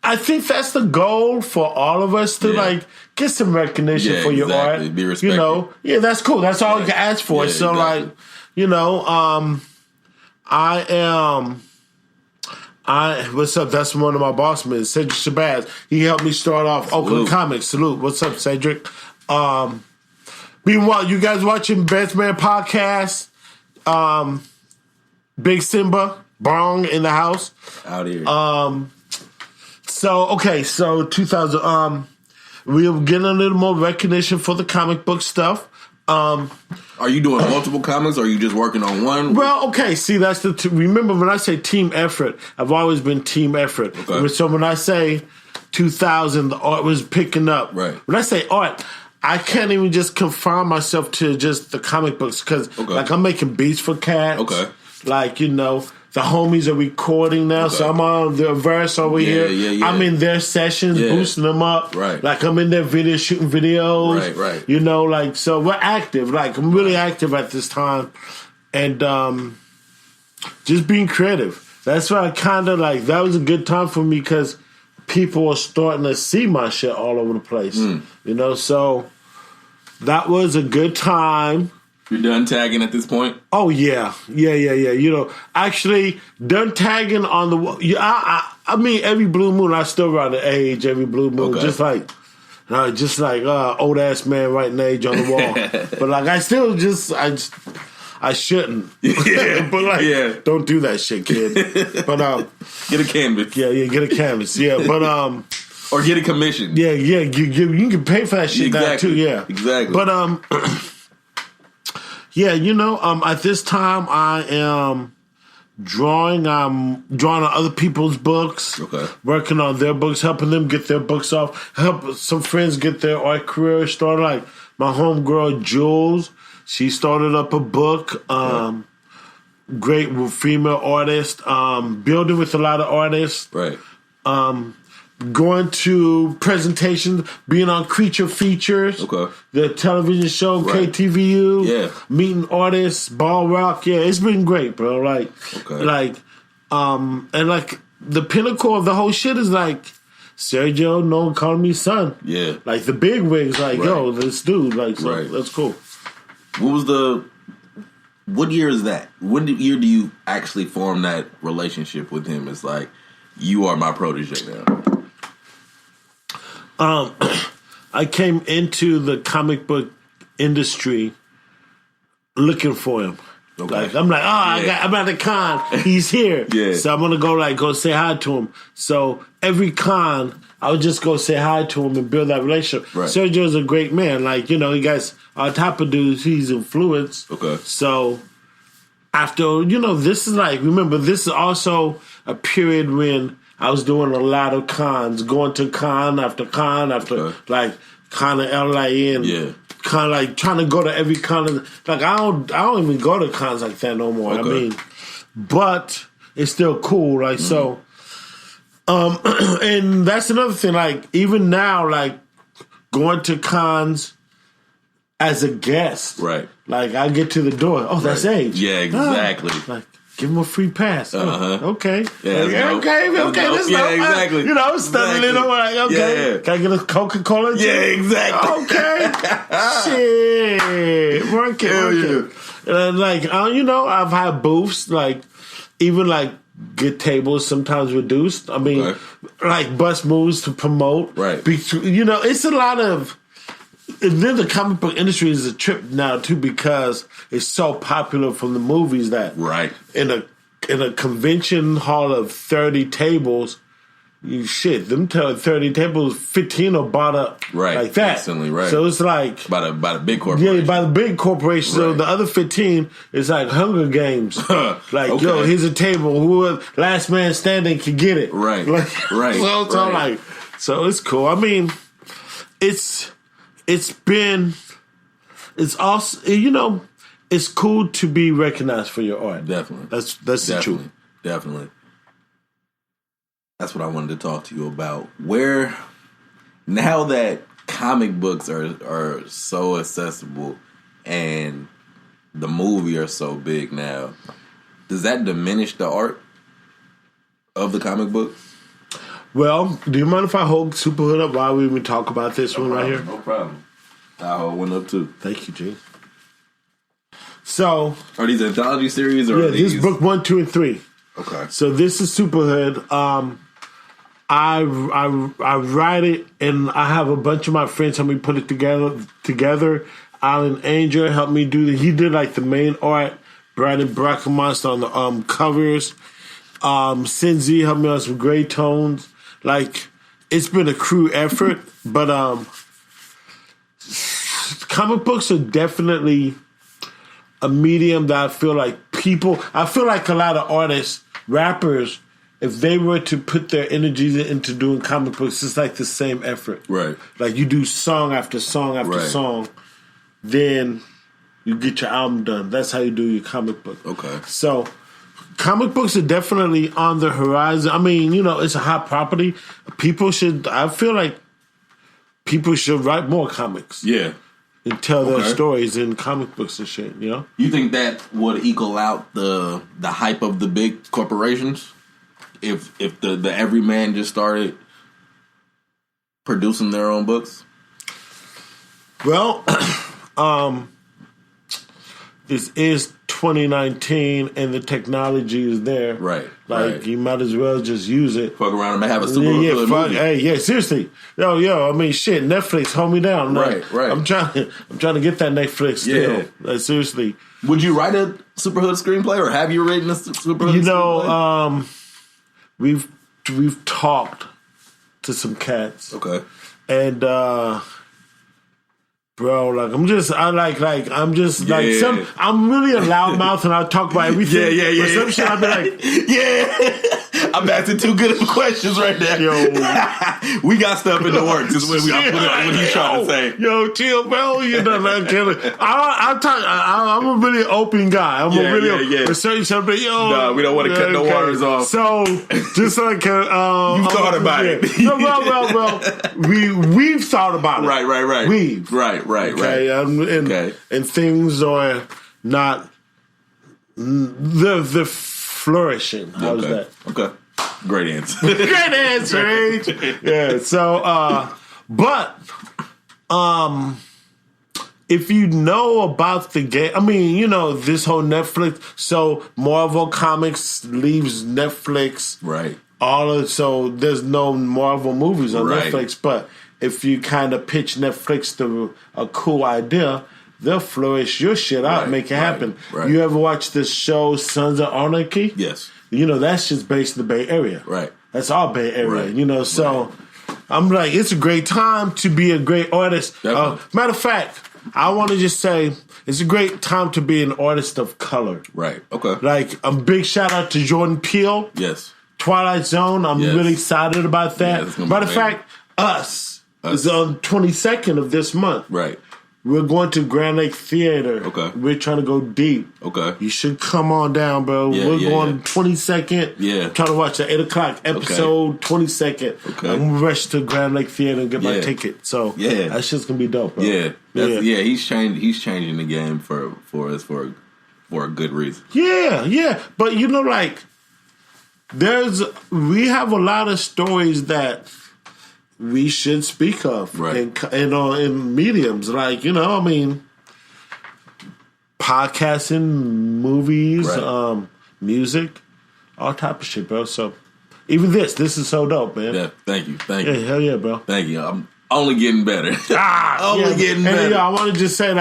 I think that's the goal for all of us to, like, get some recognition for your art. Be respected. You know, that's cool. That's all you can ask for. So, like, you know, what's up? That's one of my boss men, Cedric Shabazz. He helped me start off Oakland Comics. Salute. What's up, Cedric? Meanwhile, you guys watching Best Man Podcast? Big Simba, Bong in the house. Out here. So 2000. We're getting a little more recognition for the comic book stuff. Are you doing multiple comics, or are you just working on one? Well, okay. See, that's remember when I say team effort, I've always been team effort. Okay. So when I say 2000, the art was picking up. Right. When I say art, I can't even just confine myself to just the comic books because, like, I'm making beats for cats. Okay. Like, you know, the homies are recording now, so I'm on their verse over here. Yeah. I'm in their sessions, boosting them up. Right. Like, I'm in their video, shooting videos. Right. You know, like, so we're active. Like, I'm really active at this time. And just being creative. That's why I kind of, like, that was a good time for me because people are starting to see my shit all over the place. You know, so that was a good time. You're done tagging at this point? Oh, yeah. You know, actually, done tagging on the... I mean, every blue moon, I still write the age every blue moon. Okay. Just like old-ass man writing age on the wall. But, like, I still I shouldn't. But, like, don't do that shit, kid. But, get a canvas. Yeah, get a canvas. Yeah, but, or get a commission. Yeah, you can pay for that shit now, too, yeah. Exactly. But, yeah, you know, at this time I am drawing. I'm drawing on other people's books, working on their books, helping them get their books off, help some friends get their art career started. Like my homegirl Jules, she started up a book. Great female artist, building with a lot of artists. Right. Going to presentations, being on Creature Features, the television show, KTVU, meeting artists, Ball Rock. Yeah, it's been great, bro. Like, and like the pinnacle of the whole shit is like Sergio, no one called me son. Yeah, like the big wigs, like yo, this dude, like, so that's cool. What year is that? What year do you actually form that relationship with him? It's like you are my protege now. I came into the comic book industry looking for him. Like I'm like, I'm at the con. He's here. So I'm gonna go say hi to him. So every con, I would just go say hi to him and build that relationship. Right. Sergio's a great man. Like, you know, he guys on top of dudes, he's influenced. So after, you know, this is like, remember, this is also a period when I was doing a lot of cons, going to con after like con of LA and kind of like trying to go to every con. Like I don't even go to cons like that no more. I mean, but it's still cool. Like so, and that's another thing. Like even now, like going to cons as a guest, right? Like I get to the door. Oh, that's Age. Yeah, exactly. Like. Give him a free pass. Okay. Yeah, okay. This yeah, exactly. You know, studying it over. Like, okay. Can I get a Coca-Cola? Yeah, exactly. Okay. Shit. Work it. Like, you know, I've had booths, like, even like get tables sometimes reduced. I mean, like bus moves to promote. Right. You know, it's a lot of. And then the comic book industry is a trip now too because it's so popular from the movies that in a a convention hall of 30 tables, them 30 tables, 15 are bought up like that. Instantly, right. So it's like by the big corporation. Yeah, by the big corporation. So the other 15 is like Hunger Games. Like, yo, here's a table. Who last man standing can get it. Right. Like, right. So it's cool. I mean, it's also, it's cool to be recognized for your art. Definitely. That's the truth. Definitely. That's what I wanted to talk to you about. Where, now that comic books are so accessible and the movie are so big now, does that diminish the art of the comic book? Well, do you mind if I hold Superhood up while we even talk about this one right here? No problem. I'll hold one up too. Thank you, G. So, are these anthology series or this is book 1, 2, and 3. Okay. So this is Superhood. I write it, and I have a bunch of my friends help me put it together. Alan Angel helped me do he did like the main art. Brandon Brackemonster on the covers. Sinzi helped me on some gray tones. Like, it's been a crew effort, but comic books are definitely a medium that I feel like a lot of artists, rappers, if they were to put their energies into doing comic books, it's like the same effort. Right. Like, you do song after song after song, then you get your album done. That's how you do your comic book. Okay. So, comic books are definitely on the horizon. I mean, it's a hot property. I feel like people should write more comics. Yeah. And tell their stories in comic books and shit, You think that would equal out the hype of the big corporations? If the everyman just started producing their own books? Well, this is 2019 and the technology is there. Right. You might as well just use it. Fuck around and have a super good movie. Hey, seriously. Yo, I mean, shit, Netflix, hold me down. Right. I'm trying to get that Netflix still. Like, seriously. Would you write a Superhood screenplay, or have you written a Superhood screenplay? We've talked to some cats. Okay. And bro, like I'm really a loudmouth and I talk about everything. Yeah. But some shit I'd be like, I'm asking too good of questions right there. Yo, we got stuff in the works. Is what he's trying to say. Yo, chill, bro. I'm a really open guy. But certain stuff, no, we don't want to cut no waters off. So just like you thought about it. Well, we've thought about it. Right. Right. And things are not the flourishing. How's that? Okay. Great answer. Great answer, H. Yeah. So, but if you know about the game, I mean, this whole Netflix. So Marvel Comics leaves Netflix. Right. So there's no Marvel movies on Netflix, but if you kind of pitch Netflix to a cool idea, they'll flourish your shit out, make it happen. Right. You ever watch this show, Sons of Anarchy? Yes. That's just based in the Bay Area. Right. That's all Bay Area, so I'm like, it's a great time to be a great artist. Matter of fact, I want to just say it's a great time to be an artist of color. Right. Okay. Like, a big shout out to Jordan Peele. Yes. Twilight Zone. I'm really excited about that. Yeah, matter of fact, Us is on 22nd of this month. Right. We're going to Grand Lake Theater. Okay. We're trying to go deep. Okay. You should come on down, bro. We're going 22nd. Yeah. I'm trying to watch the 8 o'clock episode, 22nd. Okay. I'm going to rush to Grand Lake Theater and get my ticket. So that shit's going to be dope, bro. Yeah. He's changing the game for us for a good reason. Yeah. But we have a lot of stories that we should speak of in mediums, podcasting, movies, music, all type of shit, bro. So even this is so dope, man. Yeah, thank you. Yeah, hell yeah, bro. Thank you. I'm only getting better. Getting better. I want to just say,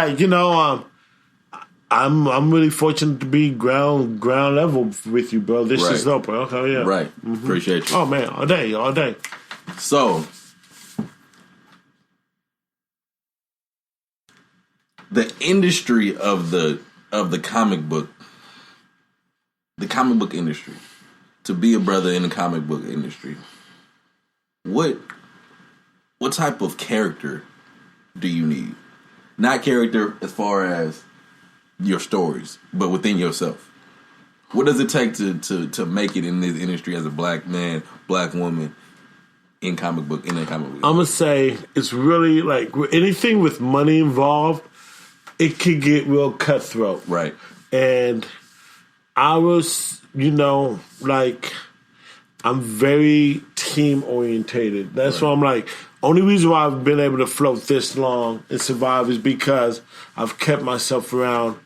I'm really fortunate to be ground level with you, bro. This is dope, bro. Okay, yeah. Right. Mm-hmm. Appreciate you. Oh man, all day. So the industry of the comic book industry, to be a brother in the comic book industry, what type of character do you need? Not character as far as your stories, but within yourself. What does it take to make it in this industry as a black man, black woman in that comic book? I'm gonna say it's really like anything with money involved, it could get real cutthroat. Right. And I was, like, I'm very team orientated. That's why I'm like, only reason why I've been able to float this long and survive is because I've kept myself around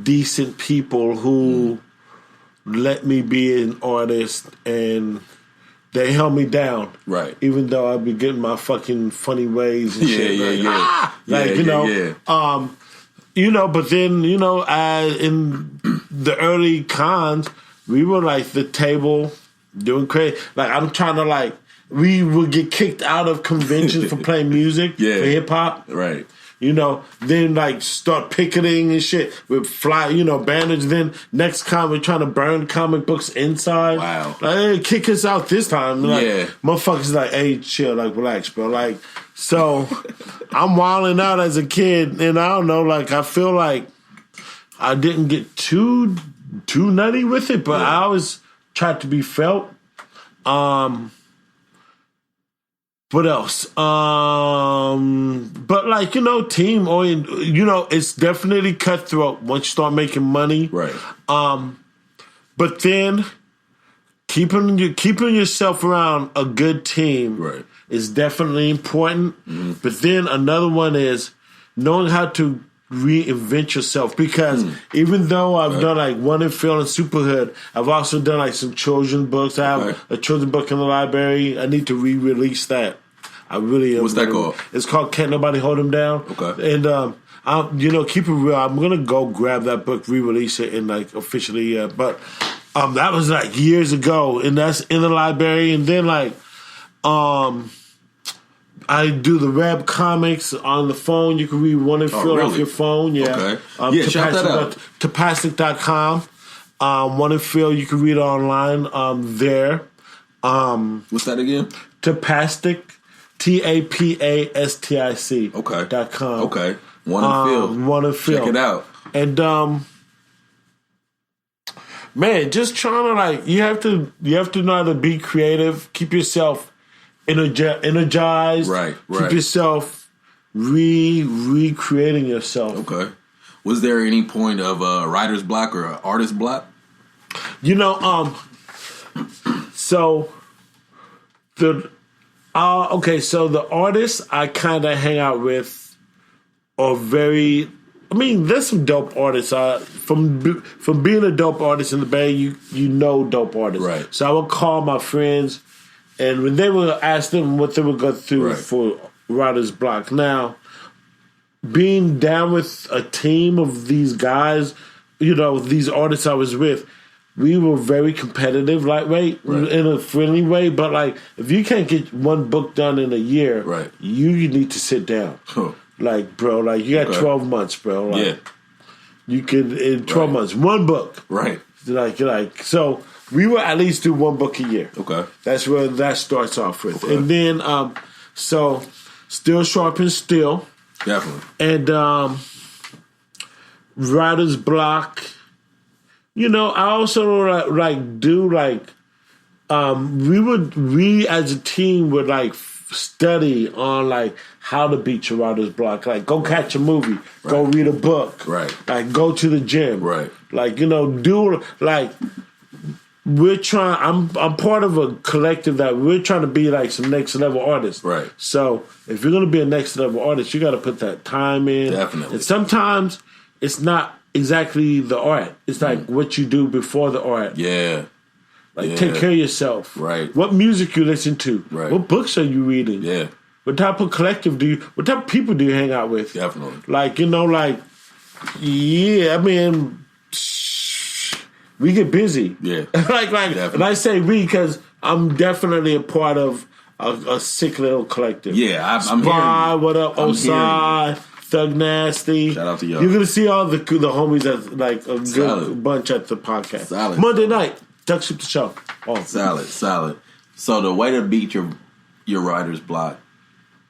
decent people who let me be an artist, and they held me down. Right. Even though I'd be getting my fucking funny ways and shit. But then, in the early cons, we were like the table doing crazy. Like, I'm trying to we would get kicked out of conventions for playing music, for hip hop. Right. Then start picketing and shit with banners. Then next con we're trying to burn comic books inside. Wow. Hey, kick us out this time. Motherfuckers hey, chill, relax, bro. So I'm wilding out as a kid, and I don't know, I feel like I didn't get too nutty with it, but I always tried to be felt. What else? But team oriented, it's definitely cutthroat once you start making money. Right. But then keeping yourself around a good team is definitely important. Mm-hmm. But then another one is knowing how to reinvent yourself, because even though I've done One and Phil and Superhood, I've also done some children's books. I have a children's book in the library. I need to re-release that. I really am. What's that called? It's called Can't Nobody Hold Him Down. Okay. And keep it real. I'm gonna go grab that book, re-release it, and officially. But that was years ago, and that's in the library. And then I do the web comics on the phone. You can read One and Phil off your phone. Yeah. Okay. Shout that out. Tapastic.com. One and Phil, you can read it online there. What's that again? Tapastic. TAPASTIC. Okay. .com. Okay. One and Phil. One and Phil. Check it out. And man, just trying to you have to know how to be creative. Keep yourself energized. Right. Keep yourself recreating yourself. Okay. Was there any point of a writer's block or an artist block? So the artists I kind of hang out with are there's some dope artists. From being a dope artist in the Bay, you know dope artists. Right. So I would call my friends, and when they would ask them what they would go through for writer's block. Now, being down with a team of these guys, these artists I was with, we were very competitive, lightweight, in a friendly way. But if you can't get one book done in a year, you need to sit down. Huh. Bro, you got 12 months, bro. You could in 12 months, one book. Right. So we will at least do one book a year. Okay. That's where that starts off with, and then so still sharpen steel. Definitely. And writer's block. I also we as a team would study on how to beat your writer's block. Go catch a movie, go read a book, go to the gym, we're trying. I'm part of a collective that we're trying to be some next level artists. Right. So if you're gonna be a next level artist, you got to put that time in. Definitely. And sometimes it's not exactly the art. It's what you do before the art. Yeah. Take care of yourself. Right. What music you listen to. Right. What books are you reading? Yeah. What type of collective what type of people do you hang out with? Definitely. Yeah, I mean, we get busy. Yeah. like, and I say we because I'm definitely a part of a sick little collective. Yeah, I'm Spy, what up, Osai, Thug Nasty. Shout out to y'all. You're going to see all the homies at like a good bunch at the podcast. Solid. Monday night, Duck Ship the Show. Oh. Solid. So the way to beat your writer's block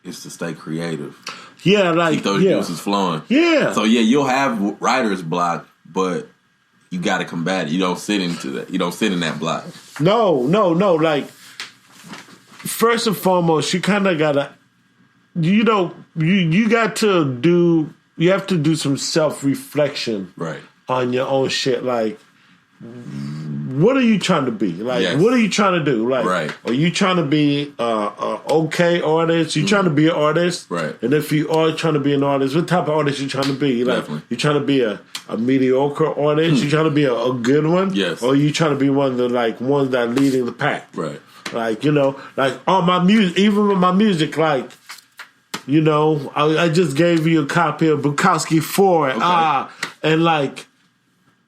is to stay creative. Yeah, like keep those juices flowing. Yeah. So you'll have writer's block, but you got to combat it. You don't sit into that. You don't sit in that block. No. Like, first and foremost, you kind of gotta, you got to do. You have to do some self-reflection, right, on your own shit. Like, what are you trying to be? Like, what are you trying to do? Like, right. Are you trying to be a okay artist? You trying to be an artist? Right. And if you are trying to be an artist, what type of artist you trying to be? Like, definitely. You trying to be a mediocre artist? You trying to be a good one? Yes. Or you trying to be one of the ones that leading the pack? Right. Like, like all my music, even with my music, like, I just gave you a copy of Bukowski 4 and like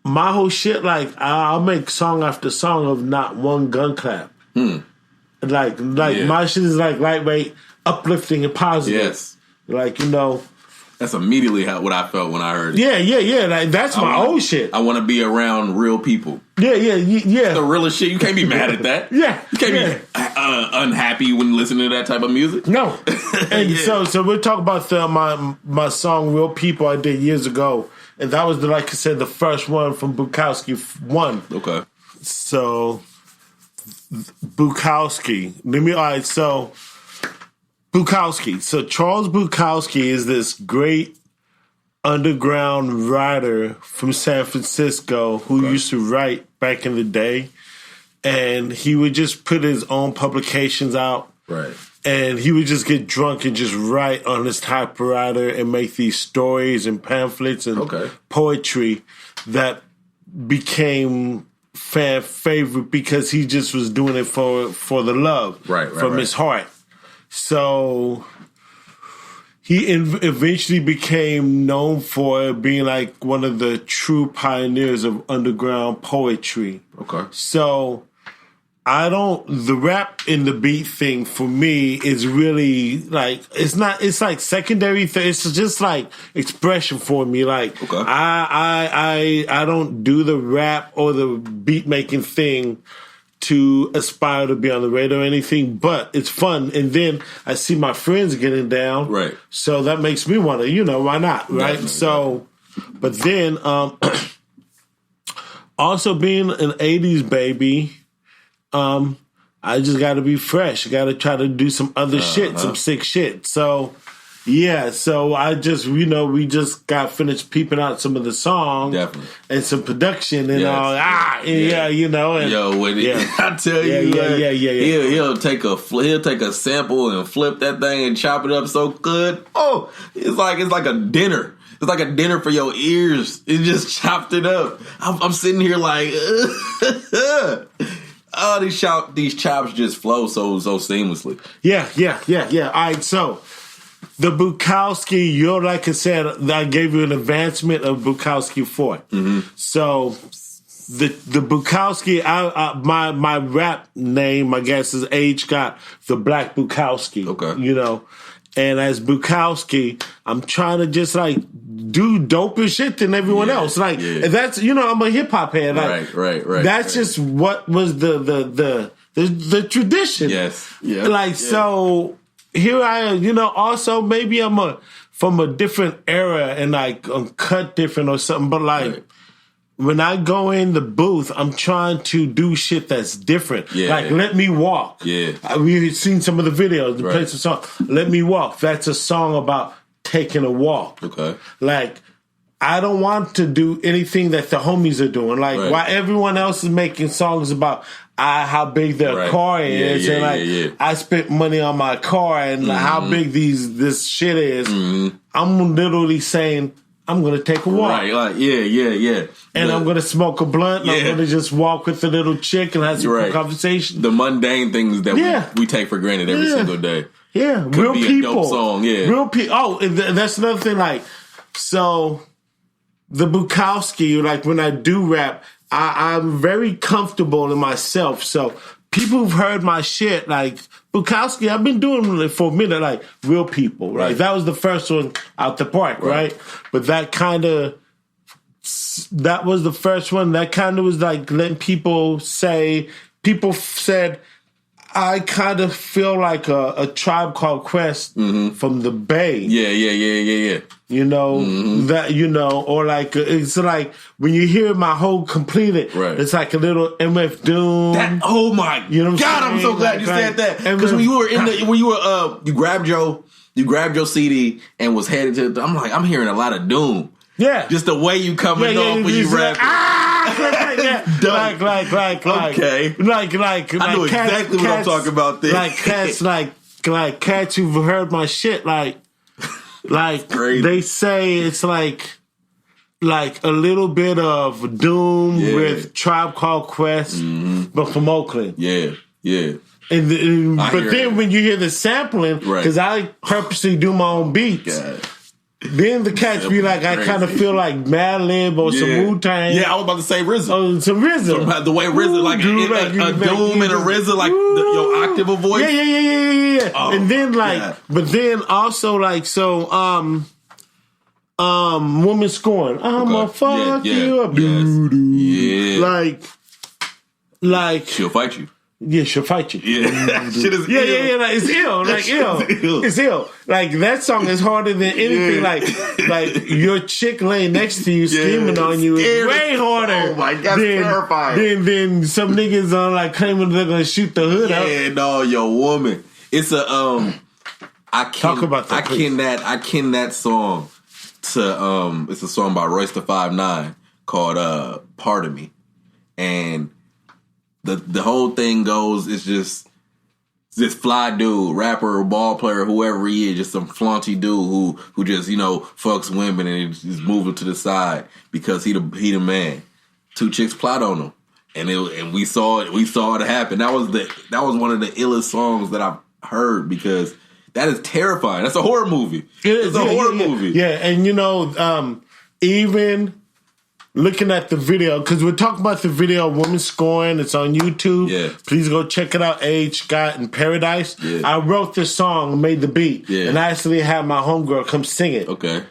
my whole shit, like I'll make song after song of not one gun clap. Like my shit is like lightweight, uplifting and positive. Yes. Like, that's immediately what I felt when I heard it. Yeah. Like, that's my old shit. I want to be around real people. Yeah. The realest shit. You can't be mad at that. Yeah. You can't be unhappy when listening to that type of music. No. And so we're talking about my song "Real People" I did years ago, and that was like I said, the first one from Bukowski 1. Okay. So Bukowski. Bukowski. So Charles Bukowski is this great underground writer from San Francisco who used to write back in the day. And he would just put his own publications out. Right. And he would just get drunk and just write on his typewriter and make these stories and pamphlets and poetry that became fan favorite because he just was doing it for the love from his heart. So he eventually became known for being like one of the true pioneers of underground poetry. Okay. So the rap and the beat thing for me is really like, it's like secondary. It's just like expression for me. Like, I don't do the rap or the beat making thing to aspire to be on the radio or anything, but it's fun. And then I see my friends getting down. Right. So that makes me want to, why not? Right. Definitely, so, but then, also being an 80s baby, I just got to be fresh. I got to try to do some other shit, some sick shit. So, so I just, we just got finished peeping out some of the songs. Definitely. And some production and all. And, I tell you, he'll take a sample and flip that thing and chop it up so good. Oh, it's like a dinner. It's like a dinner for your ears. It just chopped it up. I'm sitting here like, oh, these chops just flow so seamlessly. Yeah. All right, so the Bukowski, like I said, I gave you an advancement of Bukowski 4. Mm-hmm. So the Bukowski, my rap name, I guess, is H got the Black Bukowski. Okay. And as Bukowski, I'm trying to just like do doper shit than everyone else. Like that's I'm a hip hop head. Like, right. That's just what was the tradition. Yes. Yeah. So here I am. Also maybe I'm from a different era and like I'm cut different or something. But like when I go in the booth, I'm trying to do shit that's different. Yeah. Like Let Me Walk. Yeah. We've seen some of the videos, the place of song. Let Me Walk. That's a song about taking a walk. Okay. Like, I don't want to do anything that the homies are doing. Like, while everyone else is making songs about how big their car is, I spent money on my car and how big this shit is. Mm-hmm. I'm literally saying, I'm going to take a walk. Right, like, yeah. And I'm going to smoke a blunt, and I'm going to just walk with the little chick and have some conversation. The mundane things that we take for granted every single day. Yeah, Could real be people. A dope song, Real people. Oh, that's another thing, like, so the Bukowski, like when I do rap, I'm very comfortable in myself. So people who've heard my shit, like Bukowski, I've been doing it for a minute, like real people, right? That was the first one out the park, right? But that was the first one. That kind of was like letting people say, people said, I kind of feel like a Tribe Called Quest from the Bay. Yeah. You know, that, you know, or like, it's like when you hear my whole completed, it's like a little MF Doom. Oh my God, I'm so glad you said that. Because when you were you grabbed your CD and was headed to, I'm like, I'm hearing a lot of Doom. Yeah. Just the way you coming off when you rap. Okay. Like I know exactly what I'm talking about there. Like cats who've heard my shit, like they say it's like a little bit of Doom with Tribe Called Quest, but from Oakland. Yeah. But then when you hear the sampling, because I purposely do my own beats. God. Then the cats be like, I kind of feel like Madlib or some Wu-Tang. Yeah, I was about to say RZA. Oh, some RZA. The way RZA, like a Doom and a RZA, like your octave of voice. Yeah. Oh, and then but then also like, so, Woman Scorn. I'ma fuck you up. Yeah. Like. She'll fight you. Yeah, she'll fight you. Yeah. Shit is ill. Yeah. Like, it's ill. Like, ill. It's ill. Like, that song is harder than anything. Like your chick laying next to you, screaming on you is way harder. Oh my God, terrifying. Then some niggas are like claiming they're gonna shoot the hood out. Yeah, no, your woman. It's a Talk about that. I ken that song to it's a song by Royce the 5'9" called Part of Me. And the whole thing goes, it's just this fly dude, rapper or ball player, whoever he is, just some flaunty dude who just, you know, fucks women and just moving to the side because he the man. Two chicks plot on him. And we saw it happen. That was one of the illest songs that I've heard because that is terrifying. That's a horror movie. It's a horror movie. Yeah, and you know, even looking at the video, because we're talking about the video Woman Scorn, it's on YouTube. Yeah. Please go check it out. H. Scott in Paradise. Yeah. I wrote this song, made the beat, and I actually had my homegirl come sing it. Okay.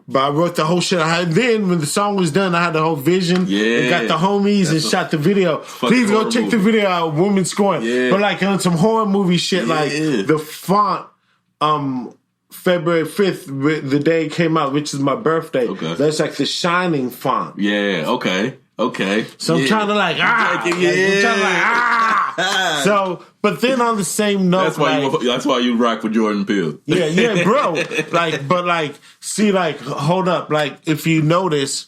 But I wrote the whole shit. Then when the song was done, I had the whole vision. Yeah. And got the homies and shot the video. Please go check the video out, Woman Scorn. Yeah. But like on some horror movie shit, like the font, February 5th, the day it came out, which is my birthday. Okay. That's like the Shining font. Yeah, okay. So I'm trying to like, So, but then on the same note, that's why you rock with Jordan Peele. Yeah, bro. Hold up. Like, if you notice,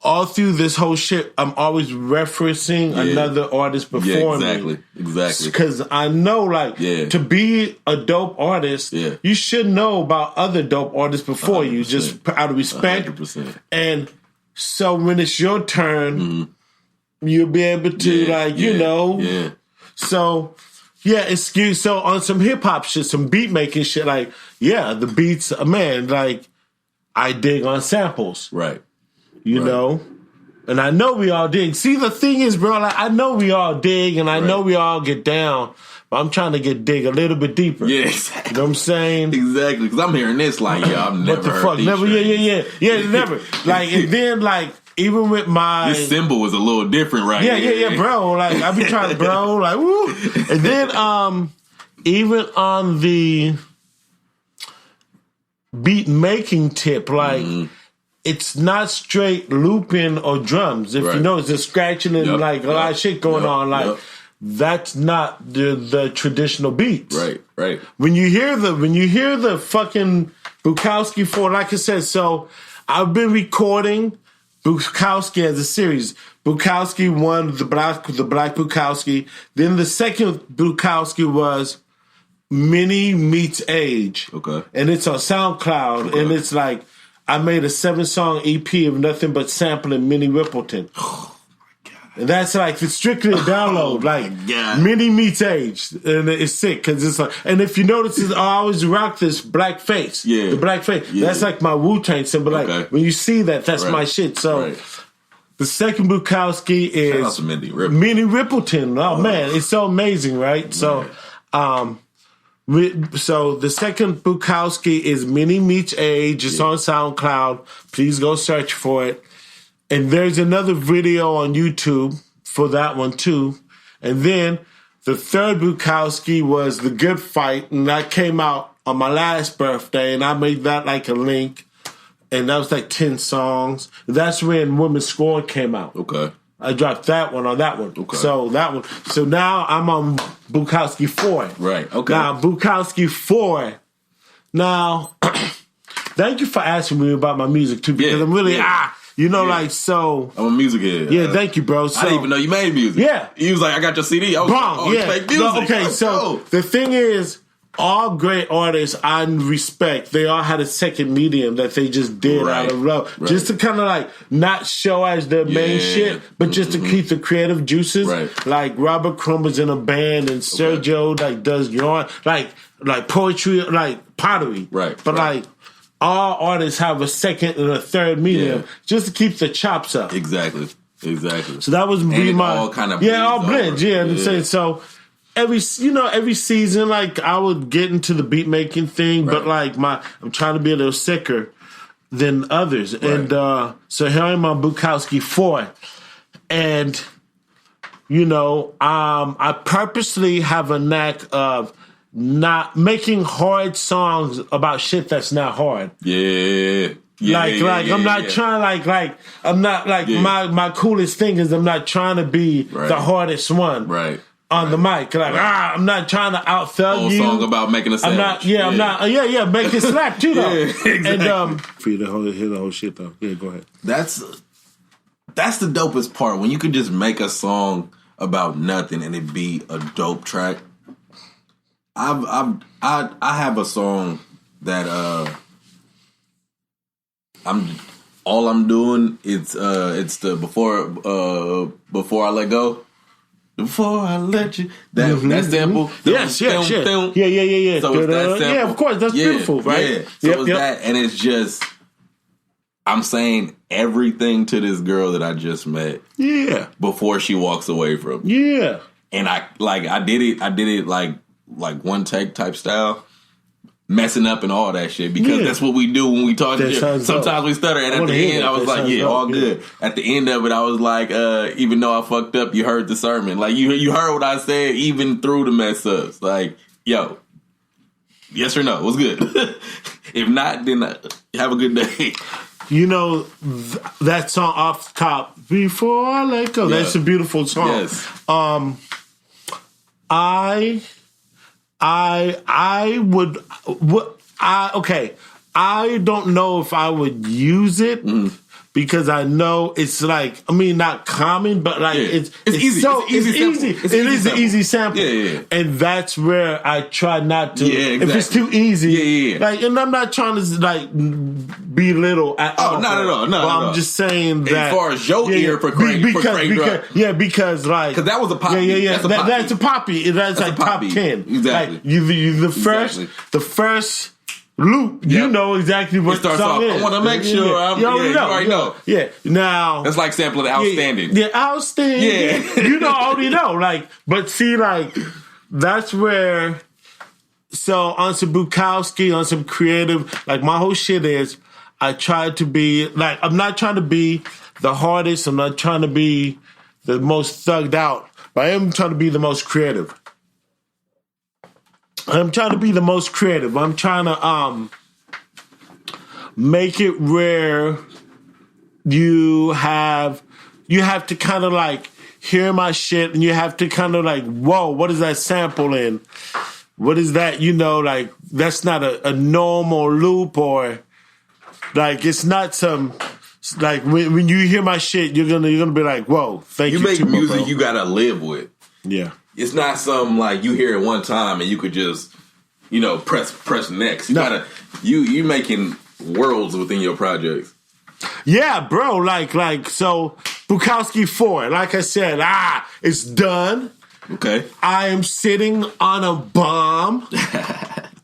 all through this whole shit, I'm always referencing another artist before me. Exactly. Because I know, to be a dope artist, you should know about other dope artists before 100%. You, just out of respect. 100%. And so when it's your turn, you'll be able to, you know. Yeah. So, excuse. So on some hip hop shit, some beat making shit, the beats, man, I dig on samples. Right. You know? And I know we all dig. See, the thing is, bro, I know we all dig and I know we all get down, but I'm trying to dig a little bit deeper. Yeah, exactly. You know what I'm saying? Exactly. Because I'm hearing this I've never heard these never, yeah, never. And then, even with my... This symbol was a little different Yeah, bro. I be trying to, bro, woo. And then, even on the beat making tip, it's not straight looping or drums. If you know, it's just scratching and a lot of shit going on. That's not the traditional beats. Right. When you hear the fucking Bukowski for, like I said, so I've been recording Bukowski as a series. Bukowski won the Black Bukowski. Then the second Bukowski was Mini Meets Age. Okay. And it's on SoundCloud. And it's I made a 7-song EP of nothing but sampling Minnie Riperton. Oh my God. And that's like it's strictly a download. Mini meets age, and it's sick because it's like. And if you notice, I always rock this black face. Yeah, the black face. Yeah. That's like my Wu-Tang symbol. Like when you see that, that's my shit. So the second Bukowski is shout out to Minnie Rippleton. Oh man, it's so amazing, right? Man. So the second Bukowski is Mini Meets Age. It's on SoundCloud. Please go search for it. And there's another video on YouTube for that one, too. And then the third Bukowski was The Good Fight, and that came out on my last birthday, and I made that like a link. And that was like 10 songs. That's when Women Scorn came out. Okay. I dropped that one on that one. Okay. So that one. So now I'm on Bukowski 4. Right, okay. Now, Bukowski 4. Now, thank you for asking me about my music, too, because I'm really, so. I'm a music head. Yeah, thank you, bro. So, I didn't even know you made music. Yeah. He was like, I got your CD. I was like, you make music. Okay, so the thing is, all great artists I respect, they all had a second medium that they just did out of love. Right. Just to kind of like not show as their main shit, but just to keep the creative juices. Right. Like Robert Crumb was in a band and Sergio like does yarn, like poetry, like pottery. Right. But like all artists have a second and a third medium just to keep the chops up. Exactly. So that was all kind of all blends. So every season, like I would get into the beat making thing, but like I'm trying to be a little sicker than others, and so here I am on Bukowski 4, and I purposely have a knack of not making hard songs about shit that's not hard. I'm not trying I'm not my coolest thing is I'm not trying to be the hardest one. Right. On the mic, I'm not trying to out-thug you. Whole song about making a sandwich. I'm not, make it slap too, though. Exactly. And, for you to hear the whole shit, though. Yeah, go ahead. That's the dopest part, when you can just make a song about nothing and it be a dope track. I have a song that, I'm doing, it's the Before I Let Go. Before I let you, that sample. Yes. Yeah. So it's that sample. Yeah, of course, that's beautiful, right? Yeah. So it's that, and it's just, I'm saying everything to this girl that I just met. Yeah. Before she walks away from me. Yeah. And I did it like one take type style. Messing up and all that shit because that's what we do when we talk. Sometimes we stutter, and at the end, I was like, all good. At the end of it, I was like, even though I fucked up, you heard the sermon. Like, you heard what I said, even through the mess ups. Like, yo, yes or no, it was good. If not, then have a good day. That song off the top, Before I Let Go, that's a beautiful song. Yes. I don't know if I would use it because I know it's like, not common, but like it's easy. It's an easy sample. Yeah. And that's where I try not to. Yeah, exactly. If it's too easy, and I'm not trying to belittle at all. Not at all. No, I'm just saying that as far as your ear for Craig because that was a poppy. That's a poppy. That's like top 10. Exactly. Like, the first loop, you know exactly what starts off. I want to make sure you already know. Yeah. Now that's like sampling Outstanding. Yeah, Outstanding. Yeah. You already know. Like, but see, like that's where. So on some Bukowski, on some creative, like my whole shit is, I try to be like, I'm not trying to be the hardest. I'm not trying to be the most thugged out, but I am trying to be the most creative. I'm trying to be the most creative. I'm trying to make it where you have to kind of like hear my shit and you have to kind of like, whoa, what is that sample in? What is that? Like that's not a normal loop, or like it's not some like when you hear my shit, you're gonna be like, whoa, thank you. You make music you gotta live with. Yeah. It's not some like you hear it one time and you could just, press next. You gotta you making worlds within your projects. Yeah, bro. Like so Bukowski 4. Like I said, it's done. Okay. I am sitting on a bomb.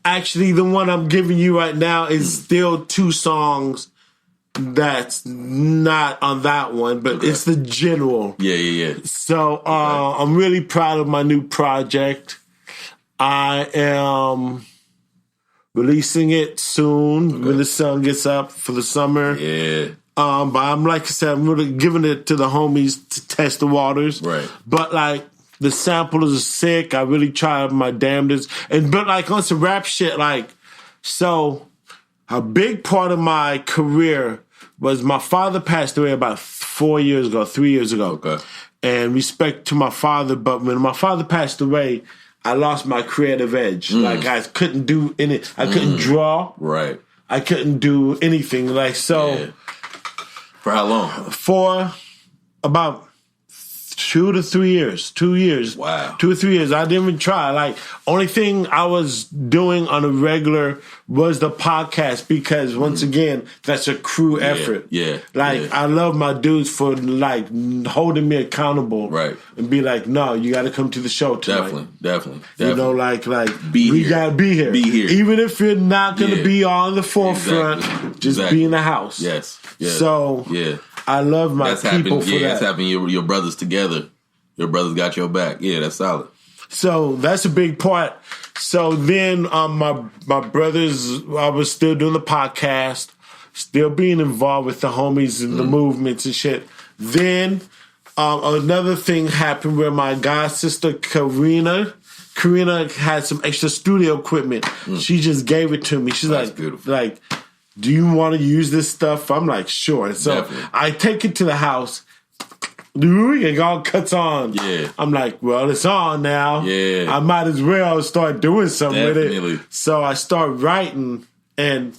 Actually, the one I'm giving you right now is still 2 songs that's not on that one, but it's the general. Yeah. So I'm really proud of my new project. I am releasing it soon when the sun gets up for the summer. Yeah. But I'm, like I said, I'm really giving it to the homies to test the waters. Right. But like the samples are sick. I really tried my damnedest. But like on some rap shit, like, so a big part of my career was my father passed away about 3 years ago. Okay. And respect to my father, but when my father passed away, I lost my creative edge. Like I couldn't do any, I couldn't draw. Right. I couldn't do anything. Like, so. Yeah. For how long? For about 2 to 3 years. 2 years. Wow. 2 or 3 years. I didn't even try. Like, only thing I was doing on a regular was the podcast because, once again, that's a crew effort. Yeah. Like, I love my dudes for, like, holding me accountable. Right. And be like, no, you got to come to the show tonight. Definitely. You know, like be we here. got to be here. Be here. Even if you're not going to be on the forefront, just be in the house. Yes. So, I love my people for that. That's happening. Your brothers together. Your brothers got your back. Yeah, that's solid. So that's a big part. So then my brothers, I was still doing the podcast, still being involved with the homies and the movements and shit. Then another thing happened where my god sister Karina had some extra studio equipment. She just gave it to me. She's that's like, beautiful. Like, do you want to use this stuff? I'm like, sure. So I take it to the house. It all cuts on. Yeah. I'm like, well, it's on now. Yeah. I might as well start doing something with it. So I start writing, and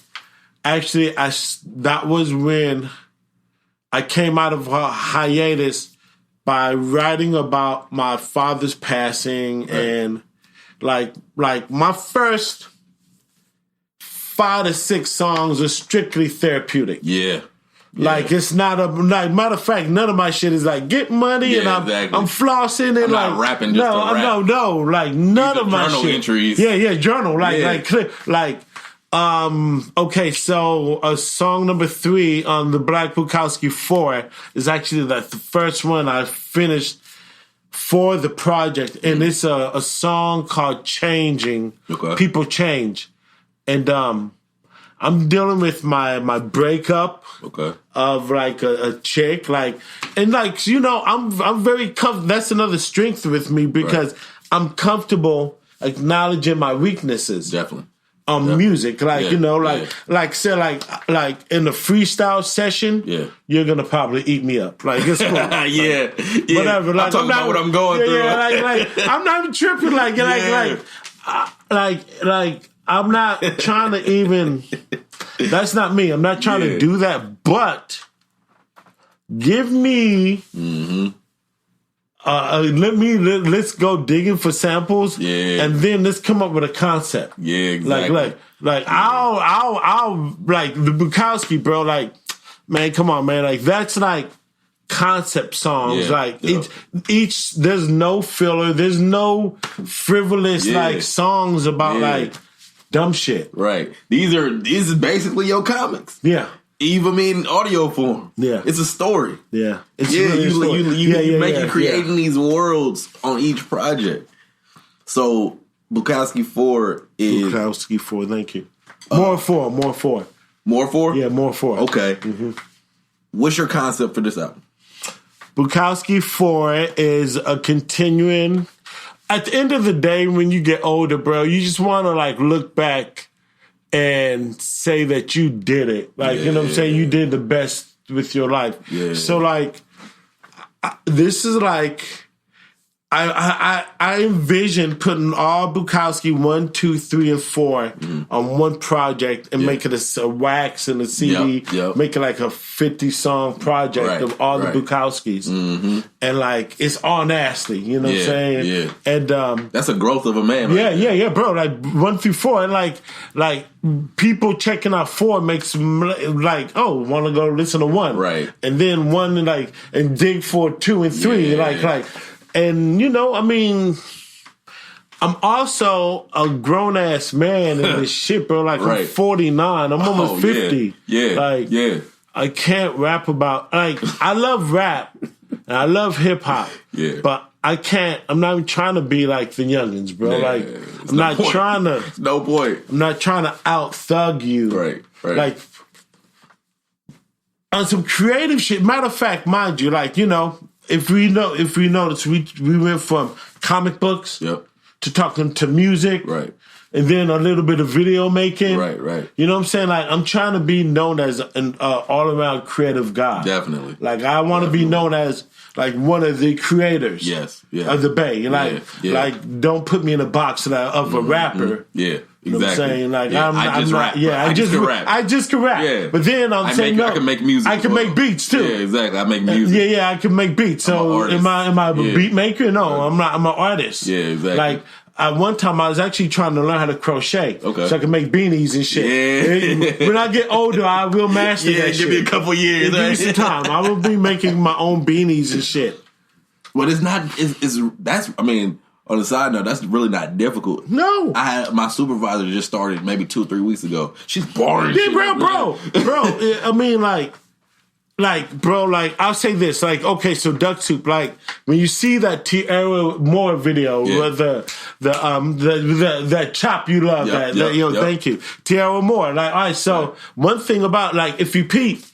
actually, that was when I came out of a hiatus by writing about my father's passing, and like my first 5 to 6 songs are strictly therapeutic. Yeah. Like, it's not matter of fact, none of my shit is like get money and I'm flossing and I'm like not rapping just to rap. No, like none of my journal shit. Entries. Yeah, journal. Okay, so song number 3 on the Black Bukowski 4 is actually the first one I finished for the project, and it's a song called Changing. Okay. People Change. And I'm dealing with my breakup of like a chick, like, and like, you know, I'm very comfortable. That's another strength with me because I'm comfortable acknowledging my weaknesses. Definitely. Music, like, you know, like say like in the freestyle session, you're gonna probably eat me up. Like, it's cool. Whatever. Like, I'm talking about what I'm going through. Like I'm not tripping. Like I'm not trying to even. That's not me. I'm not trying to do that. But give me. Let's go digging for samples, and then let's come up with a concept. Yeah, exactly. Like I'll like the Bukowski, bro. Like, man, come on, man. Like, that's like concept songs. Each there's no filler. There's no frivolous like songs about like dumb shit. Right. These is basically your comics. Yeah. Even in audio form. Yeah. It's a story. Yeah. It's you make creating these worlds on each project. So Bukowski 4 is Bukowski 4, thank you. More 4. More 4? Yeah, more 4. Okay. What's your concept for this album? Bukowski 4 is a continuing. At the end of the day, when you get older, bro, you just want to like look back and say that you did it. Like, you know what I'm saying? You did the best with your life. Yeah. So, like, this is like, I envision putting all Bukowski 1, 2, 3, and 4 on one project and make it a wax and a CD, make it like a 50-song project of all the Bukowskis. And like, it's all nasty, you know what I'm saying? Yeah. And that's a growth of a man, right? Yeah, bro. Like 1 through 4, and like people checking out 4 makes them like, oh, want to go listen to 1, right? And then 1 and dig for 2 and 3, like. And, you know, I mean, I'm also a grown-ass man in this shit, bro. Like, I'm 49. I'm almost 50. I can't rap about... Like, I love rap, and I love hip-hop. But I can't... I'm not even trying to be like the youngins, bro. Like, I'm not trying to... No point. I'm not trying to out-thug you. Right. Like, on some creative shit. Matter of fact, mind you, like, you know... If we notice, we went from comic books to talking to music, and then a little bit of video making, right. You know what I'm saying? Like, I'm trying to be known as an all-around creative guy. Definitely. Like, I want to be known as like one of the creators, of the Bay. Like, don't put me in a box of a rapper. Exactly. You know what I'm saying? Like, I just rap. I just can rap. Yeah. But then I can make music. I can make beats too. Yeah, exactly. I make music. I can make beats. So am I a beat maker? No, I'm not. I'm an artist. Yeah, exactly. Like, at one time, I was actually trying to learn how to crochet. Okay. So I can make beanies and shit. Yeah. When I get older, I will master that shit. Give me a couple years. Give me some time. I will be making my own beanies and shit. Well, it's not. I mean, on the side note, that's really not difficult. No. I had my supervisor just started maybe 2 or 3 weeks ago. She's boring. Yeah, bro. I mean, I'll say this. Like, okay, so Duck Soup. Like, when you see that Tierra Moore video, that chop you love, thank you, Tierra Moore. Like, all right. So one thing about, like, if you peep,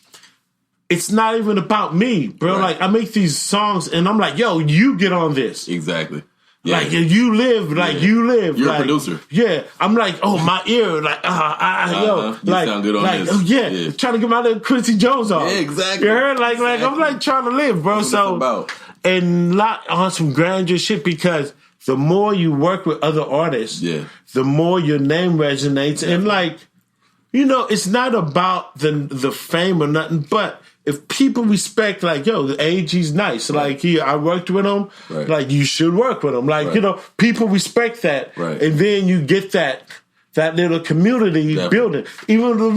it's not even about me, bro. Right. Like, I make these songs and I'm like, yo, you get on this. Exactly. Yeah. Like, you live, you live. You're like, a producer. Yeah. I'm like, oh, my ear. Like, yo. You like, sound good on this. Oh, yeah. Trying to get my little Quincy Jones off. Yeah, exactly. You heard? Like, I'm like trying to live, bro. That's what it's about. And not on some grandeur shit, because the more you work with other artists, the more your name resonates. Yeah. And like, you know, it's not about the fame or nothing, but if people respect, like, yo, the AG's nice. Like, I worked with him. Right. Like, you should work with him. Like, you know, people respect that. Right. And then you get that little community building. Even the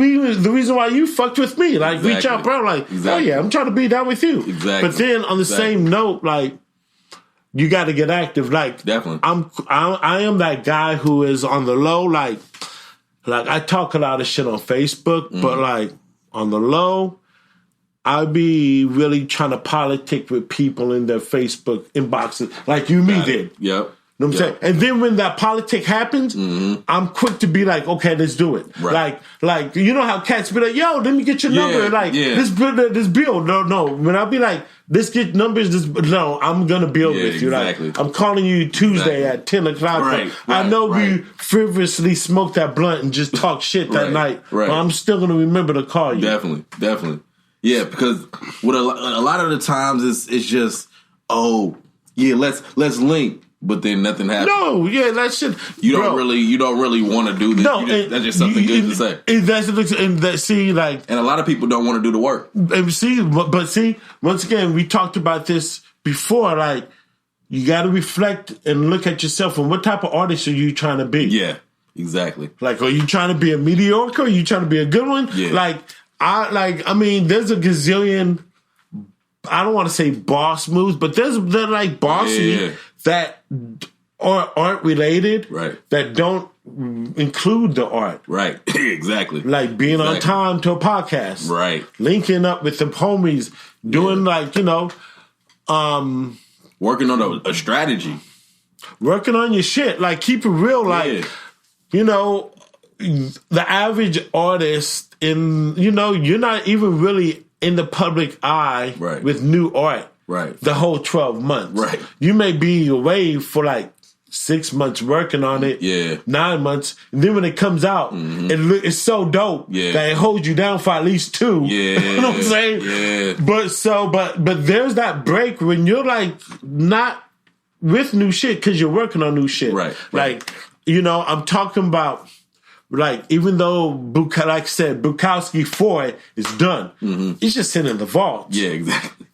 reason why you fucked with me. Like, reach out, bro. Like, oh, yeah, I'm trying to be down with you. Exactly. But then on the same note, like, you got to get active. Like, definitely. I am that guy who is on the low. Like I talk a lot of shit on Facebook, but, like, on the low, I be really trying to politic with people in their Facebook inboxes, like you did. Yep. You know what I'm saying? And then when that politic happens, I'm quick to be like, okay, let's do it. Right. Like, you know how cats be like, yo, let me get your number. Like, let's build this build. No. When I be like, let's get numbers, no, I'm going to build with you. Exactly. Like, I'm calling you Tuesday at 10 o'clock. Right. I know we frivolously smoked that blunt and just talk shit that night. Right. But I'm still going to remember to call you. Definitely. Yeah, because what a lot of the times it's just, oh yeah, let's link, but then nothing happens. No, yeah, that shit. You don't really want to do this. No, that's just something good to say. And a lot of people don't want to do the work. And see, once again, we talked about this before. Like, you got to reflect and look at yourself and what type of artist are you trying to be? Yeah, exactly. Like, are you trying to be a mediocre? Are you trying to be a good one? Yeah. I mean, there's a gazillion, I don't want to say boss moves, but they're like bossy that aren't related, that don't include the art. Right, exactly. Like being on time to a podcast. Right. Linking up with the homies, doing working on a strategy. Working on your shit. Like, keep it real. Like, you know, the average artist you're not even really in the public eye with new art the whole 12 months. Right. You may be away for like 6 months working on it, 9 months, and then when it comes out, it's so dope that it holds you down for at least 2. Yeah. You know what I'm saying? Yeah. But there's that break when you're like not with new shit because you're working on new shit. Right. Like, I'm talking about, like, even though, like I said, Bukowski 4 is done, it's just sitting in the vault. Yeah, exactly.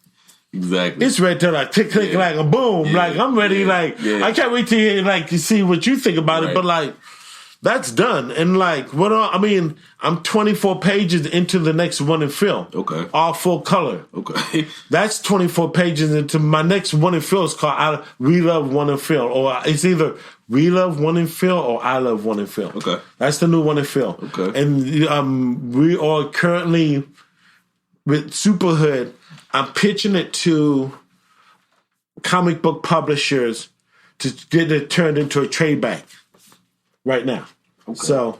Exactly. It's right there, like, click, click, like a boom. Yeah. Like, I'm ready, I can't wait to hear, like, to see what you think about it, but, like, that's done. And, like, I'm 24 pages into the next one in film. Okay. All full color. Okay. That's 24 pages into my next one in film. It's called We Love One in Film. Or it's either We Love One in Film or I Love One in Film. Okay. That's the new one in film. Okay. And we are currently, with Superhood, I'm pitching it to comic book publishers to get it turned into a trade bank right now. Okay. So,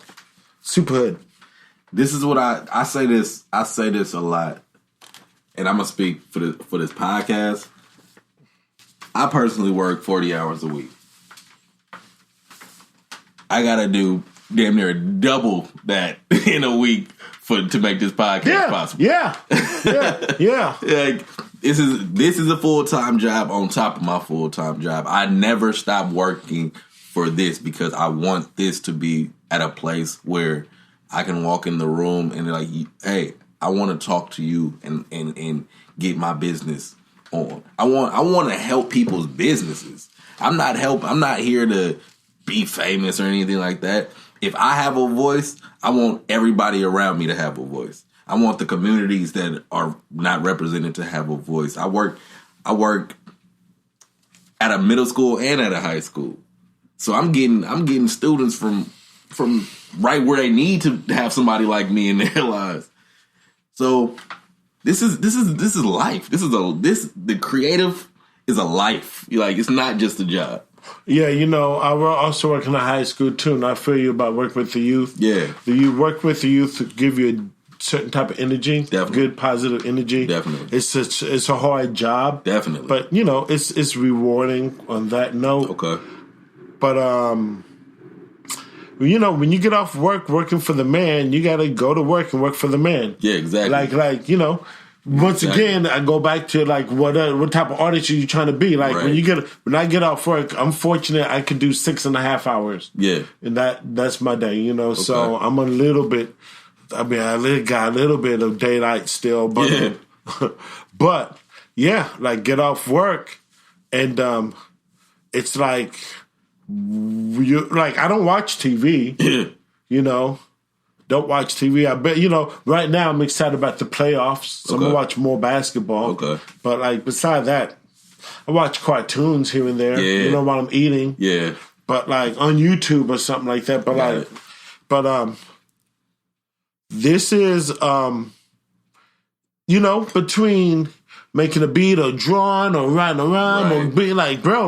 Superhood. This is what I say this a lot, and I'm gonna speak for this podcast. I personally work 40 hours a week. I gotta do damn near double that in a week to make this podcast possible. Yeah. Like, this is a full-time job on top of my full-time job. I never stop working for this because I want this to be at a place where I can walk in the room and like, hey, I want to talk to you and get my business on. I want to help people's businesses. I'm not here to be famous or anything like that. If I have a voice, I want everybody around me to have a voice. I want the communities that are not represented to have a voice. I work at a middle school and at a high school. So I'm getting students from right where they need to have somebody like me in their lives. So this is life. The creative is a life. Like, it's not just a job. Yeah, I also work in a high school too, and I feel you about working with the youth. Yeah. You work with the youth to give you a certain type of energy. Definitely. Good, positive energy. Definitely. It's a hard job. Definitely. But, it's rewarding on that note. Okay. But, when you get off work working for the man, you got to go to work and work for the man. Yeah, exactly. Once again, I go back to like what type of artist are you trying to be? Like when I get off work, I'm fortunate I can do 6.5 hours. Yeah, and that's my day. Okay. So I'm a little bit. I got a little bit of daylight still, but but yeah, like get off work, and it's like I don't watch TV. Don't watch TV. I bet, right now I'm excited about the playoffs. So I'm going to watch more basketball. Okay. But, like, beside that, I watch cartoons here and there, while I'm eating. Yeah. But, like, on YouTube or something like that. But, this is, between making a beat or drawing or writing a rhyme or being like, bro,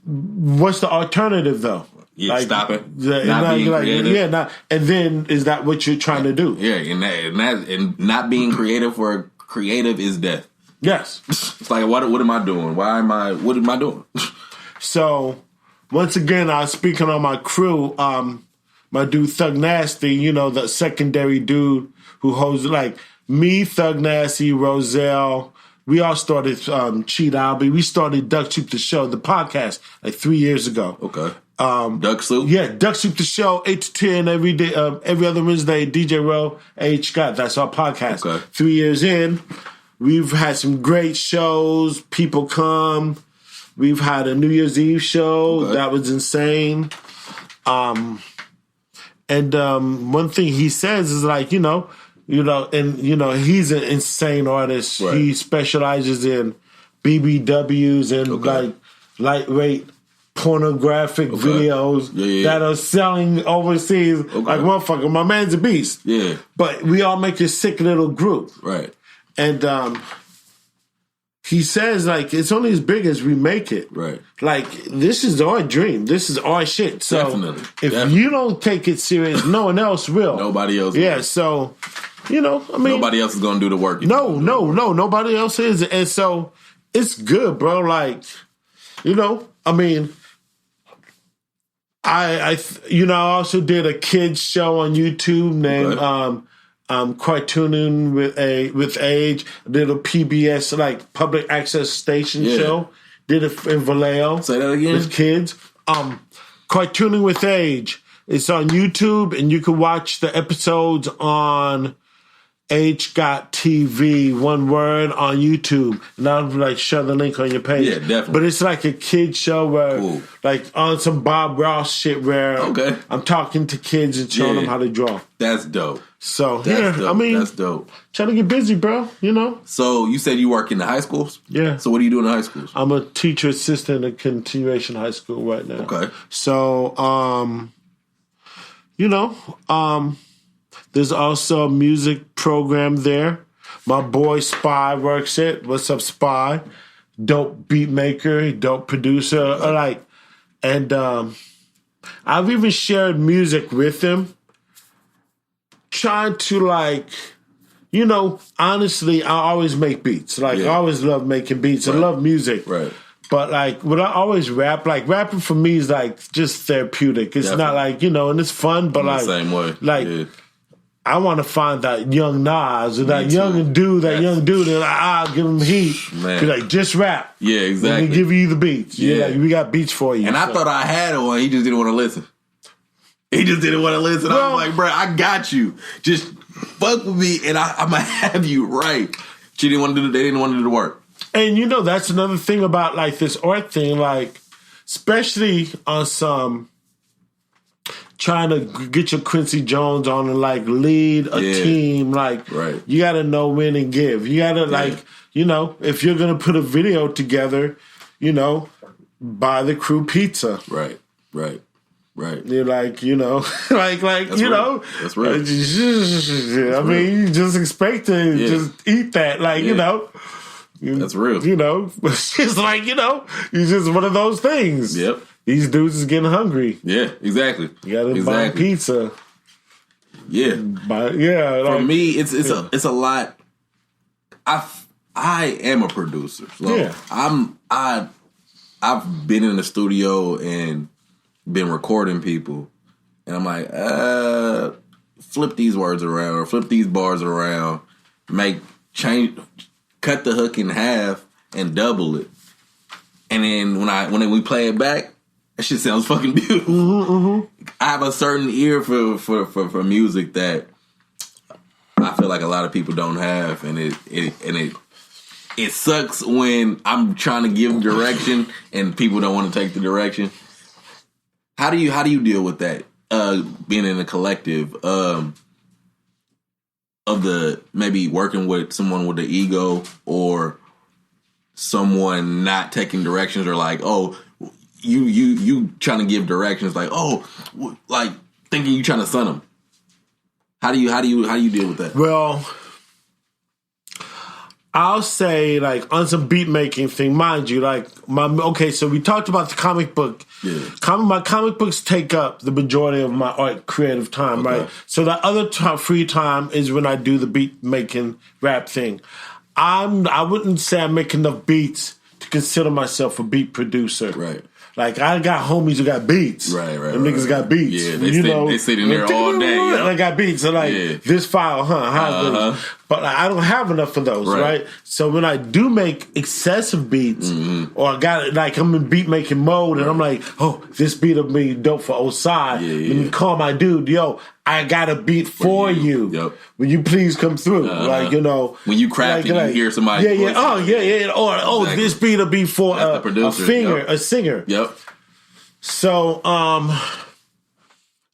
what's the alternative, though? Yeah, stop it. Not being creative. And then is that what you're trying to do? Yeah, and not being creative for creative is death. Yes. It's like, what am I doing? What am I doing? So, once again, I was speaking on my crew. My dude Thug Nasty, the secondary dude who holds like me, Thug Nasty, Roselle. We all started Cheat Albie. We started Duck Soup the Show, the podcast, like 3 years ago. Okay. Duck Soup? Yeah, Duck Soup the Show, 8 to 10 every day, every other Wednesday, DJ Row, H. Scott. That's our podcast. Okay. 3 years in, we've had some great shows. People come. We've had a New Year's Eve show. Okay. That was insane. And one thing he says is like, he's an insane artist. Right. He specializes in BBWs and like lightweight pornographic videos that are selling overseas. Okay. Like, motherfucker, my man's a beast. Yeah. But we all make this sick little group. Right. And he says, like, it's only as big as we make it. Right. Like, this is our dream. This is our shit. So if you don't take it serious, no one else will. Nobody else will. Yeah, so, nobody else is going to do the work. No, nobody else is. And so it's good, bro. Like, I also did a kids show on YouTube named cartooning with age, did a PBS like public access station show. Did it in Vallejo. Say that again. With kids. Cartooning with age. It's on YouTube, and you can watch the episodes on H.TV, one word, on YouTube. And I'll like share the link on your page. Yeah, definitely. But it's like a kid show where, like on some Bob Ross shit where I'm talking to kids and showing them how to draw. That's dope. So, that's dope. I mean, that's dope. Trying to get busy, bro, you know? So, you said you work in the high schools? Yeah. So, what do you do in the high schools? I'm a teacher assistant at Continuation High School right now. Okay. So, there's also a music program there. My boy Spy works it. What's up, Spy? Dope beat maker, dope producer. And I've even shared music with him. Trying to honestly, I always make beats. I always love making beats. Right. I love music. Right. But when I always rap, rapping for me is just therapeutic. It's Definitely. Not and it's fun, but the same way. I want to find that young Nas or that young dude, and I'll give him heat. Man. Just rap. Yeah, exactly. And give you the beats. Yeah. We got beats for you. And I thought I had one. He just didn't want to listen. I was like, bro, I got you. Just fuck with me, and I'm going to have you right. They didn't want to do the work. And, that's another thing about, this art thing, especially on some trying to get your Quincy Jones on and, lead a team. You got to know when and give. You got to, if you're going to put a video together, buy the crew pizza. Right. You're That's real. That's real. I mean, you just expect to just eat that, That's real. It's just it's just one of those things. Yep. These dudes is getting hungry. Yeah, exactly. You gotta buy pizza. Yeah. For me, it's a lot. I am a producer. So I've been in the studio and been recording people, and I'm like, flip these words around or flip these bars around, cut the hook in half and double it, and then when we play it back, that shit sounds fucking beautiful. Mm-hmm. I have a certain ear for music that I feel like a lot of people don't have, and it sucks when I'm trying to give direction and people don't want to take the direction. How do you deal with that? Being in a collective of the maybe working with someone with the ego or someone not taking directions, or you trying to give directions, thinking you trying to son them. How do you deal with that? Well, I'll say on some beat making thing, mind you, so we talked about the comic book. Yeah. My comic books take up the majority of my art creative time, right? So the other free time is when I do the beat making rap thing. I wouldn't say I make enough beats to consider myself a beat producer. Right. I got homies who got beats. Right. Them niggas got beats. Yeah, they sit in there all day. They got beats. So this file, but I don't have enough of those, right? So when I do make excessive beats, or I got it, I'm in beat making mode, and I'm like, oh, this beat will be dope for Osai. Let me call my dude, yo, I got a beat for you. Yep. Will you please come through? When you craft and you hear somebody. Yeah. Oh, yeah. Or exactly. This beat will be for a singer. Yep. So,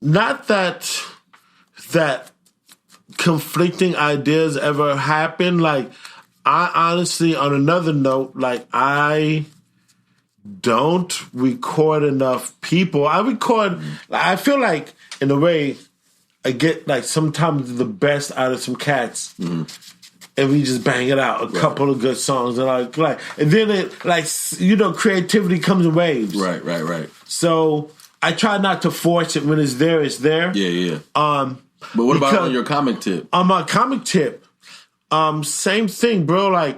not that conflicting ideas ever happen. I honestly, on another note, I don't record enough people. I feel like, in a way, I get sometimes the best out of some cats, and we just bang it out. A couple of good songs, and and then it creativity comes in waves. Right. So I try not to force it. When it's there, it's there. Yeah. But what about on your comic tip? On my comic tip, same thing, bro.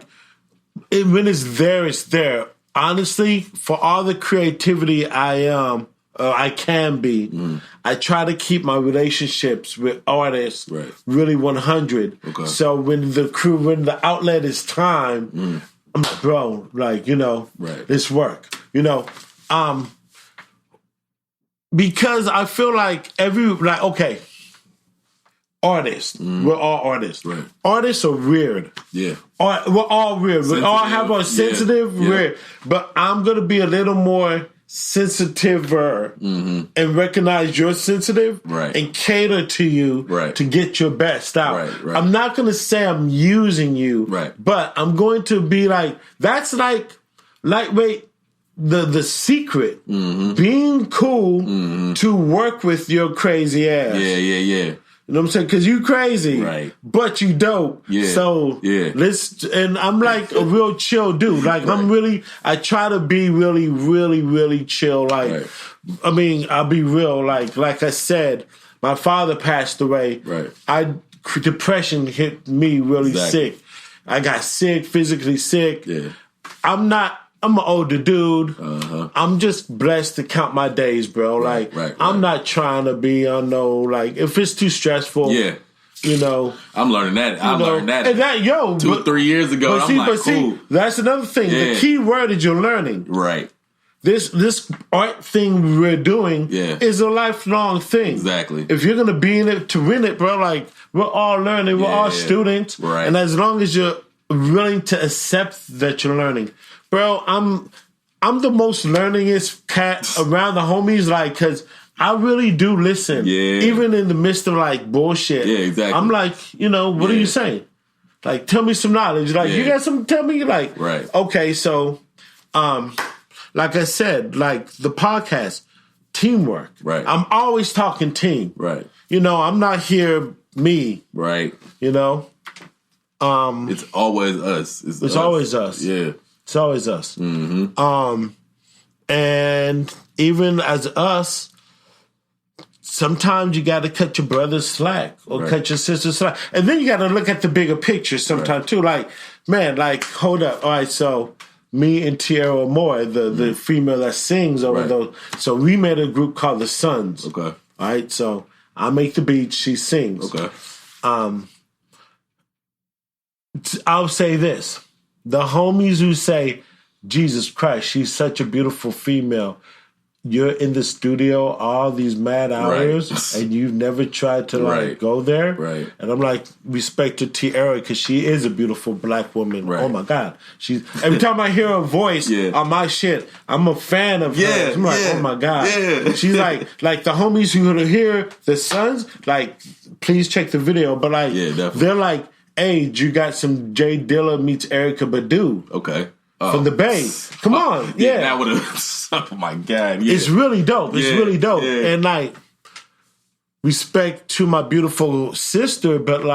When it's there, it's there. Honestly, for all the creativity I I can be. I try to keep my relationships with artists really 100. Okay. So when the outlet is time, I'm like, bro, like, let's work. Because I feel like artists. We're all artists. Right. Artists are weird. Yeah. We're all weird. We all have our sensitive, weird. But I'm going to be a little more sensitiver and recognize you're sensitive and cater to you to get your best out. Right. I'm not going to say I'm using you, but I'm going to be like, that's like lightweight. The secret, being cool to work with your crazy ass. Yeah. You know what I'm saying? Because you crazy, but you dope. Yeah. So and I'm like a real chill dude. Like I try to be really, really, really chill. Like, I mean, I'll be real. Like I said, my father passed away. Depression hit me really sick. I got sick, physically sick. Yeah. I'm an older dude. I'm just blessed to count my days, bro. I'm not trying to be on if it's too stressful. Yeah. I'm learning that. I learned that. And that, 2-3 years ago. Cool. That's another thing. Yeah. The key word is you're learning. Right. This art thing we're doing is a lifelong thing. Exactly. If you're gonna be in it to win it, bro, like we're all learning, we're all students. Right. And as long as you're willing to accept that you're learning. Bro, I'm the most learningest cat around the homies, because I really do listen. Yeah. Even in the midst of bullshit. Yeah, exactly. I'm like, what are you saying? Like, tell me some knowledge. You got something to tell me? Okay, so, like I said, the podcast, teamwork. Right. I'm always talking team. Right. I'm not here me. Right. It's always us. It's always us. Yeah. It's always us. And even as us, sometimes you got to cut your brother's slack or cut your sister's slack. And then you got to look at the bigger picture sometimes too. Hold up. All right, so me and Tierra Moore, the female that sings over those. So we made a group called The Sons. Okay. All right, so I make the beats, she sings. Okay. I'll say this. The homies who say, Jesus Christ, she's such a beautiful female. You're in the studio all these mad hours and you've never tried to go there. Right. And I'm like, respect to Tierra because she is a beautiful black woman. Right. Oh my God. Every time I hear her voice on my shit, I'm a fan of her. I'm like, oh my God. Yeah. She's like the homies who hear The Sons, please check the video. But they're like, hey, you got some Jay Dilla meets Erykah Badu. Okay. From the Bay. Come on. Yeah. That would have, oh my God. Yeah. It's really dope. It's really dope. Yeah. And respect to my beautiful sister, but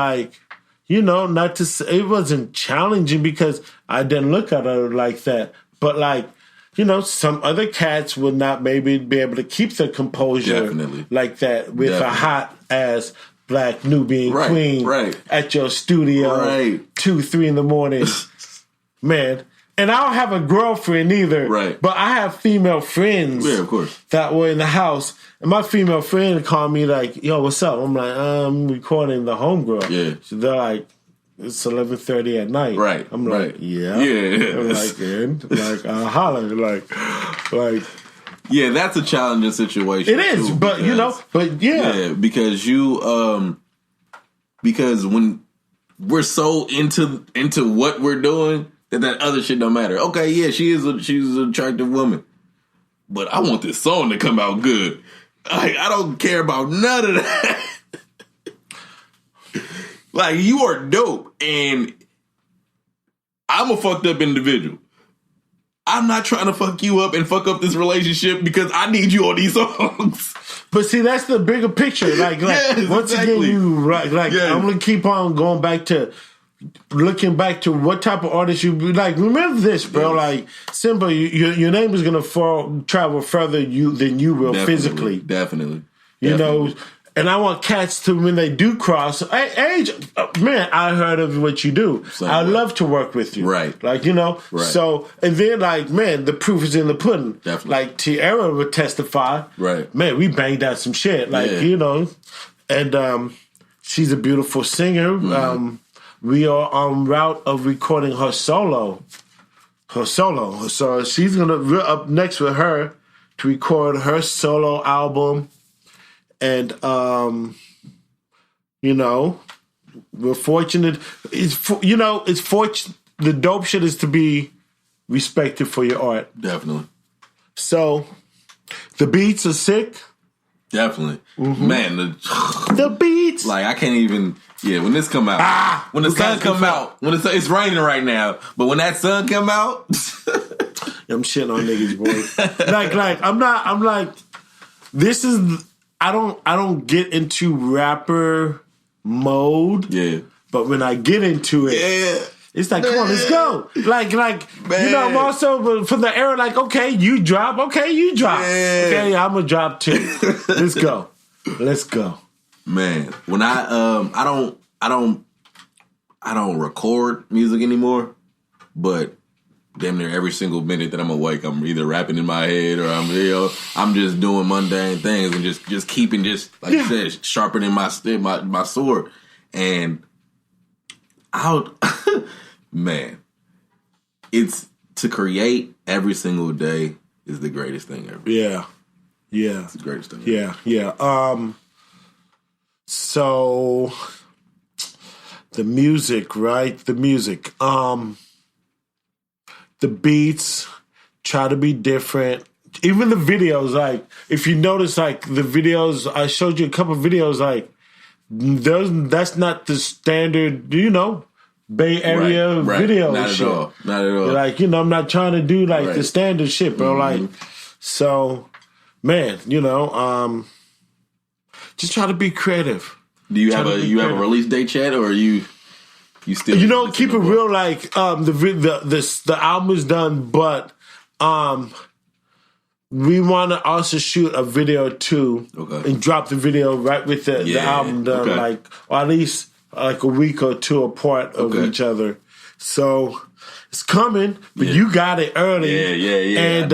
not to say, it wasn't challenging because I didn't look at her like that. But some other cats would not maybe be able to keep their composure like that with a hot ass Black Nubian queen at your studio 2-3 in the morning. Man. And I don't have a girlfriend either. Right. But I have female friends of course. That were in the house. And my female friend called me yo, what's up? I'm like, I'm recording The Homegirl. Yeah. So they're like, it's 11:30 at night. Right. I'm like, yeah. I'm like, and holler. Yeah, that's a challenging situation. It is, but yeah, because because when we're so into what we're doing that other shit don't matter. Okay, yeah, she's an attractive woman, but I want this song to come out good. I don't care about none of that. You are dope, and I'm a fucked up individual. I'm not trying to fuck you up and fuck up this relationship because I need you on these songs. But see, that's the bigger picture. Once again, I'm gonna keep on going back to looking back to what type of artist you be. Remember this, bro. Yes. Simba, your name is gonna travel further than you will physically. Definitely. You know, And I want cats to, when they do cross, age, man, I heard of what you do. I love to work with you. Right. Like, you know, right. So, and then like, man, the proof is in the pudding. Definitely. Like Tiara would testify. Right. Man, we banged out some shit. Like, you know, and she's a beautiful singer. Mm-hmm. We are en route of recording her solo. So she's we're up next with her to record her solo album. And, you know, we're fortunate. It's fortunate. The dope shit is to be respected for your art. Definitely. So, the beats are sick. Definitely. Mm-hmm. Man, the beats. Like, I can't even, when this come out. When the sun come out. It's raining right now. But when that sun come out. I'm shitting on niggas, boy. I'm like, this is... I don't get into rapper mode. Yeah. But when I get into it, it's like, come on, let's go. Like, man. You know, I'm also from the era, like, okay, you drop. Okay, I'm gonna drop too. Let's go. Man, when I don't record music anymore, but damn near every single minute that I'm awake, I'm either rapping in my head or I'm just doing mundane things and just keeping you said, sharpening my sword. And man, it's to create every single day is the greatest thing ever. Yeah. It's the greatest thing ever. Yeah. So the music, right? The beats try to be different. Even the videos, like, if you notice, like, the videos, I showed you a couple of videos, like, that's not the standard, you know, Bay Area video not shit. Not at all. Like, you know, I'm not trying to do, like, the standard shit, bro. Mm-hmm. Like, so, man, you know, just try to be creative. Do you have a release date yet, or are you still, you know, keep it real. Like the album is done, but we want to also shoot a video too, and drop the video right with the album done, like, or at least like a week or two apart of each other. So it's coming, but you got it early. Yeah. And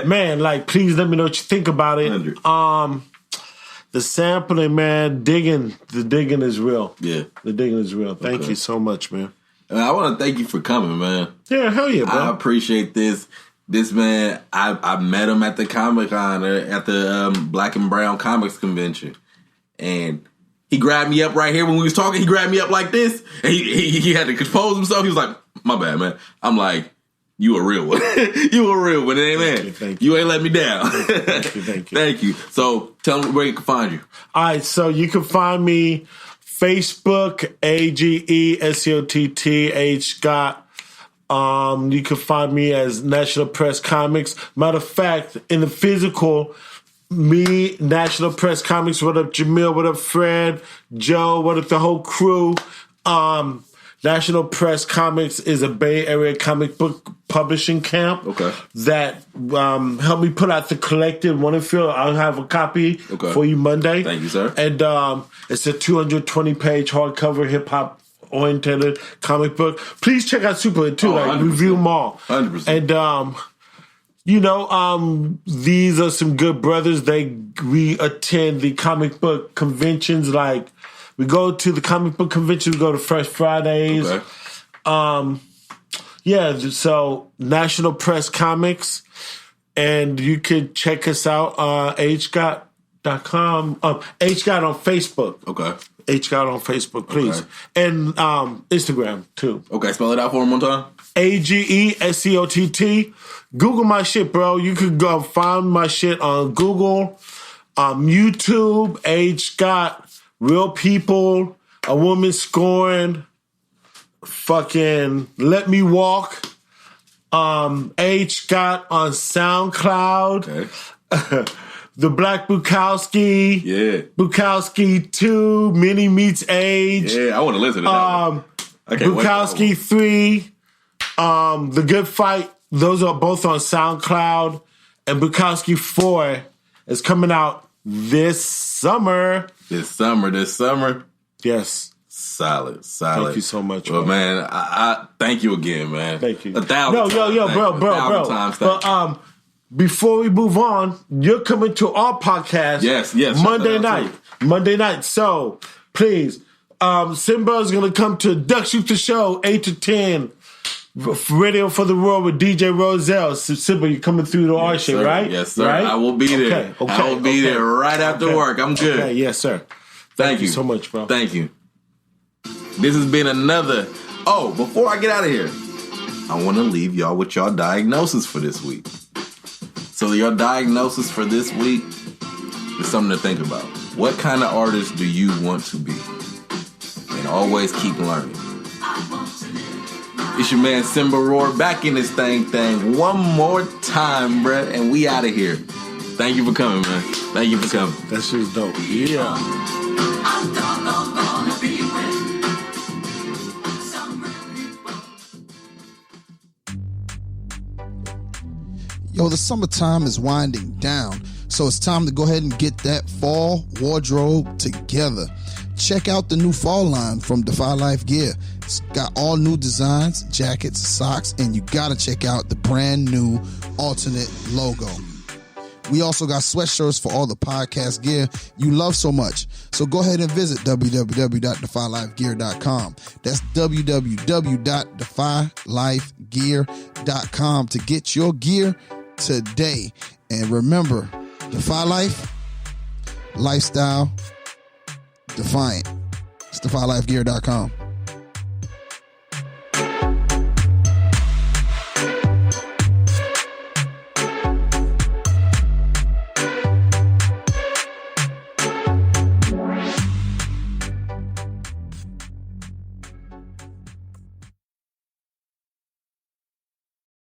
man, like, please let me know what you think about it. 100. The sampling, man, the digging is real. Yeah. The digging is real. Thank you so much, man. I want to thank you for coming, man. Yeah, hell yeah, bro. I appreciate this. This man, I met him at the Comic-Con, at the Black and Brown Comics Convention. And he grabbed me up right here when we was talking. He grabbed me up like this. And he had to compose himself. He was like, my bad, man. I'm like, you a real one. You a real one, amen. Thank you. You ain't let me down. Thank you. Thank you. So tell me where you can find you. All right, so you can find me Facebook, AGESCOTT, Scott. You can find me as National Press Comics. Matter of fact, in the physical, me, National Press Comics. What up, Jamil? What up, Fred? Joe? What up, the whole crew? National Press Comics is a Bay Area comic book publishing camp that helped me put out the collected One and Feel. I'll have a copy for you Monday. Thank you, sir. And it's a 220-page hardcover hip-hop oriented comic book. Please check out Super too. Review them all. 100%. And you know, these are some good brothers. We attend the comic book conventions. Like, we go to the comic book convention. We go to Fresh Fridays. So National Press Comics. And you can check us out hgot.com. Hgot on Facebook. Hgot on Facebook, please. And Instagram, too. Spell it out for him one time. AGESCOTT. Google my shit, bro. You can go find my shit on Google, YouTube, Hgot. Real People, A Woman Scorned, fucking Let Me Walk, Hgot on SoundCloud, The Black Bukowski, Bukowski 2, Mini Meets Age. Yeah, I want to listen to that one. Bukowski 3, The Good Fight, those are both on SoundCloud, and Bukowski 4 is coming out this summer. This summer. Yes. Solid. Thank you so much, well, bro. man. I thank you again, man. Thank you. 1,000 times. Bro. But before we move on, you're coming to our podcast. Yes. Monday night. So please, Simba's gonna come to Duck Shoot the Show 8 to 10. Radio for the World with DJ Roselle. Simba, you coming through to our shit, right? Yes, sir. Right? I will be there. I will be there right after work. I'm good. Okay, yes, sir. Thank you so much, bro. Thank you. This has been another. Oh, before I get out of here, I want to leave y'all with y'all diagnosis for this week. So your diagnosis for this week is something to think about. What kind of artist do you want to be? And always keep learning. It's your man Simba Roar back in this thing one more time, bruh, and we out of here. Thank you for coming, man. Thank you for coming. That shit's dope. Yeah. Yo, the summertime is winding down, so it's time to go ahead and get that fall wardrobe together. Check out the new fall line from Defy Life Gear. It's got all new designs, jackets, socks, and you gotta check out the brand new alternate logo. We also got sweatshirts for all the podcast gear you love so much. So go ahead and visit www.defylifegear.com. That's www.defylifegear.com to get your gear today. And remember, Defy Life, lifestyle defiant. It's defylifegear.com.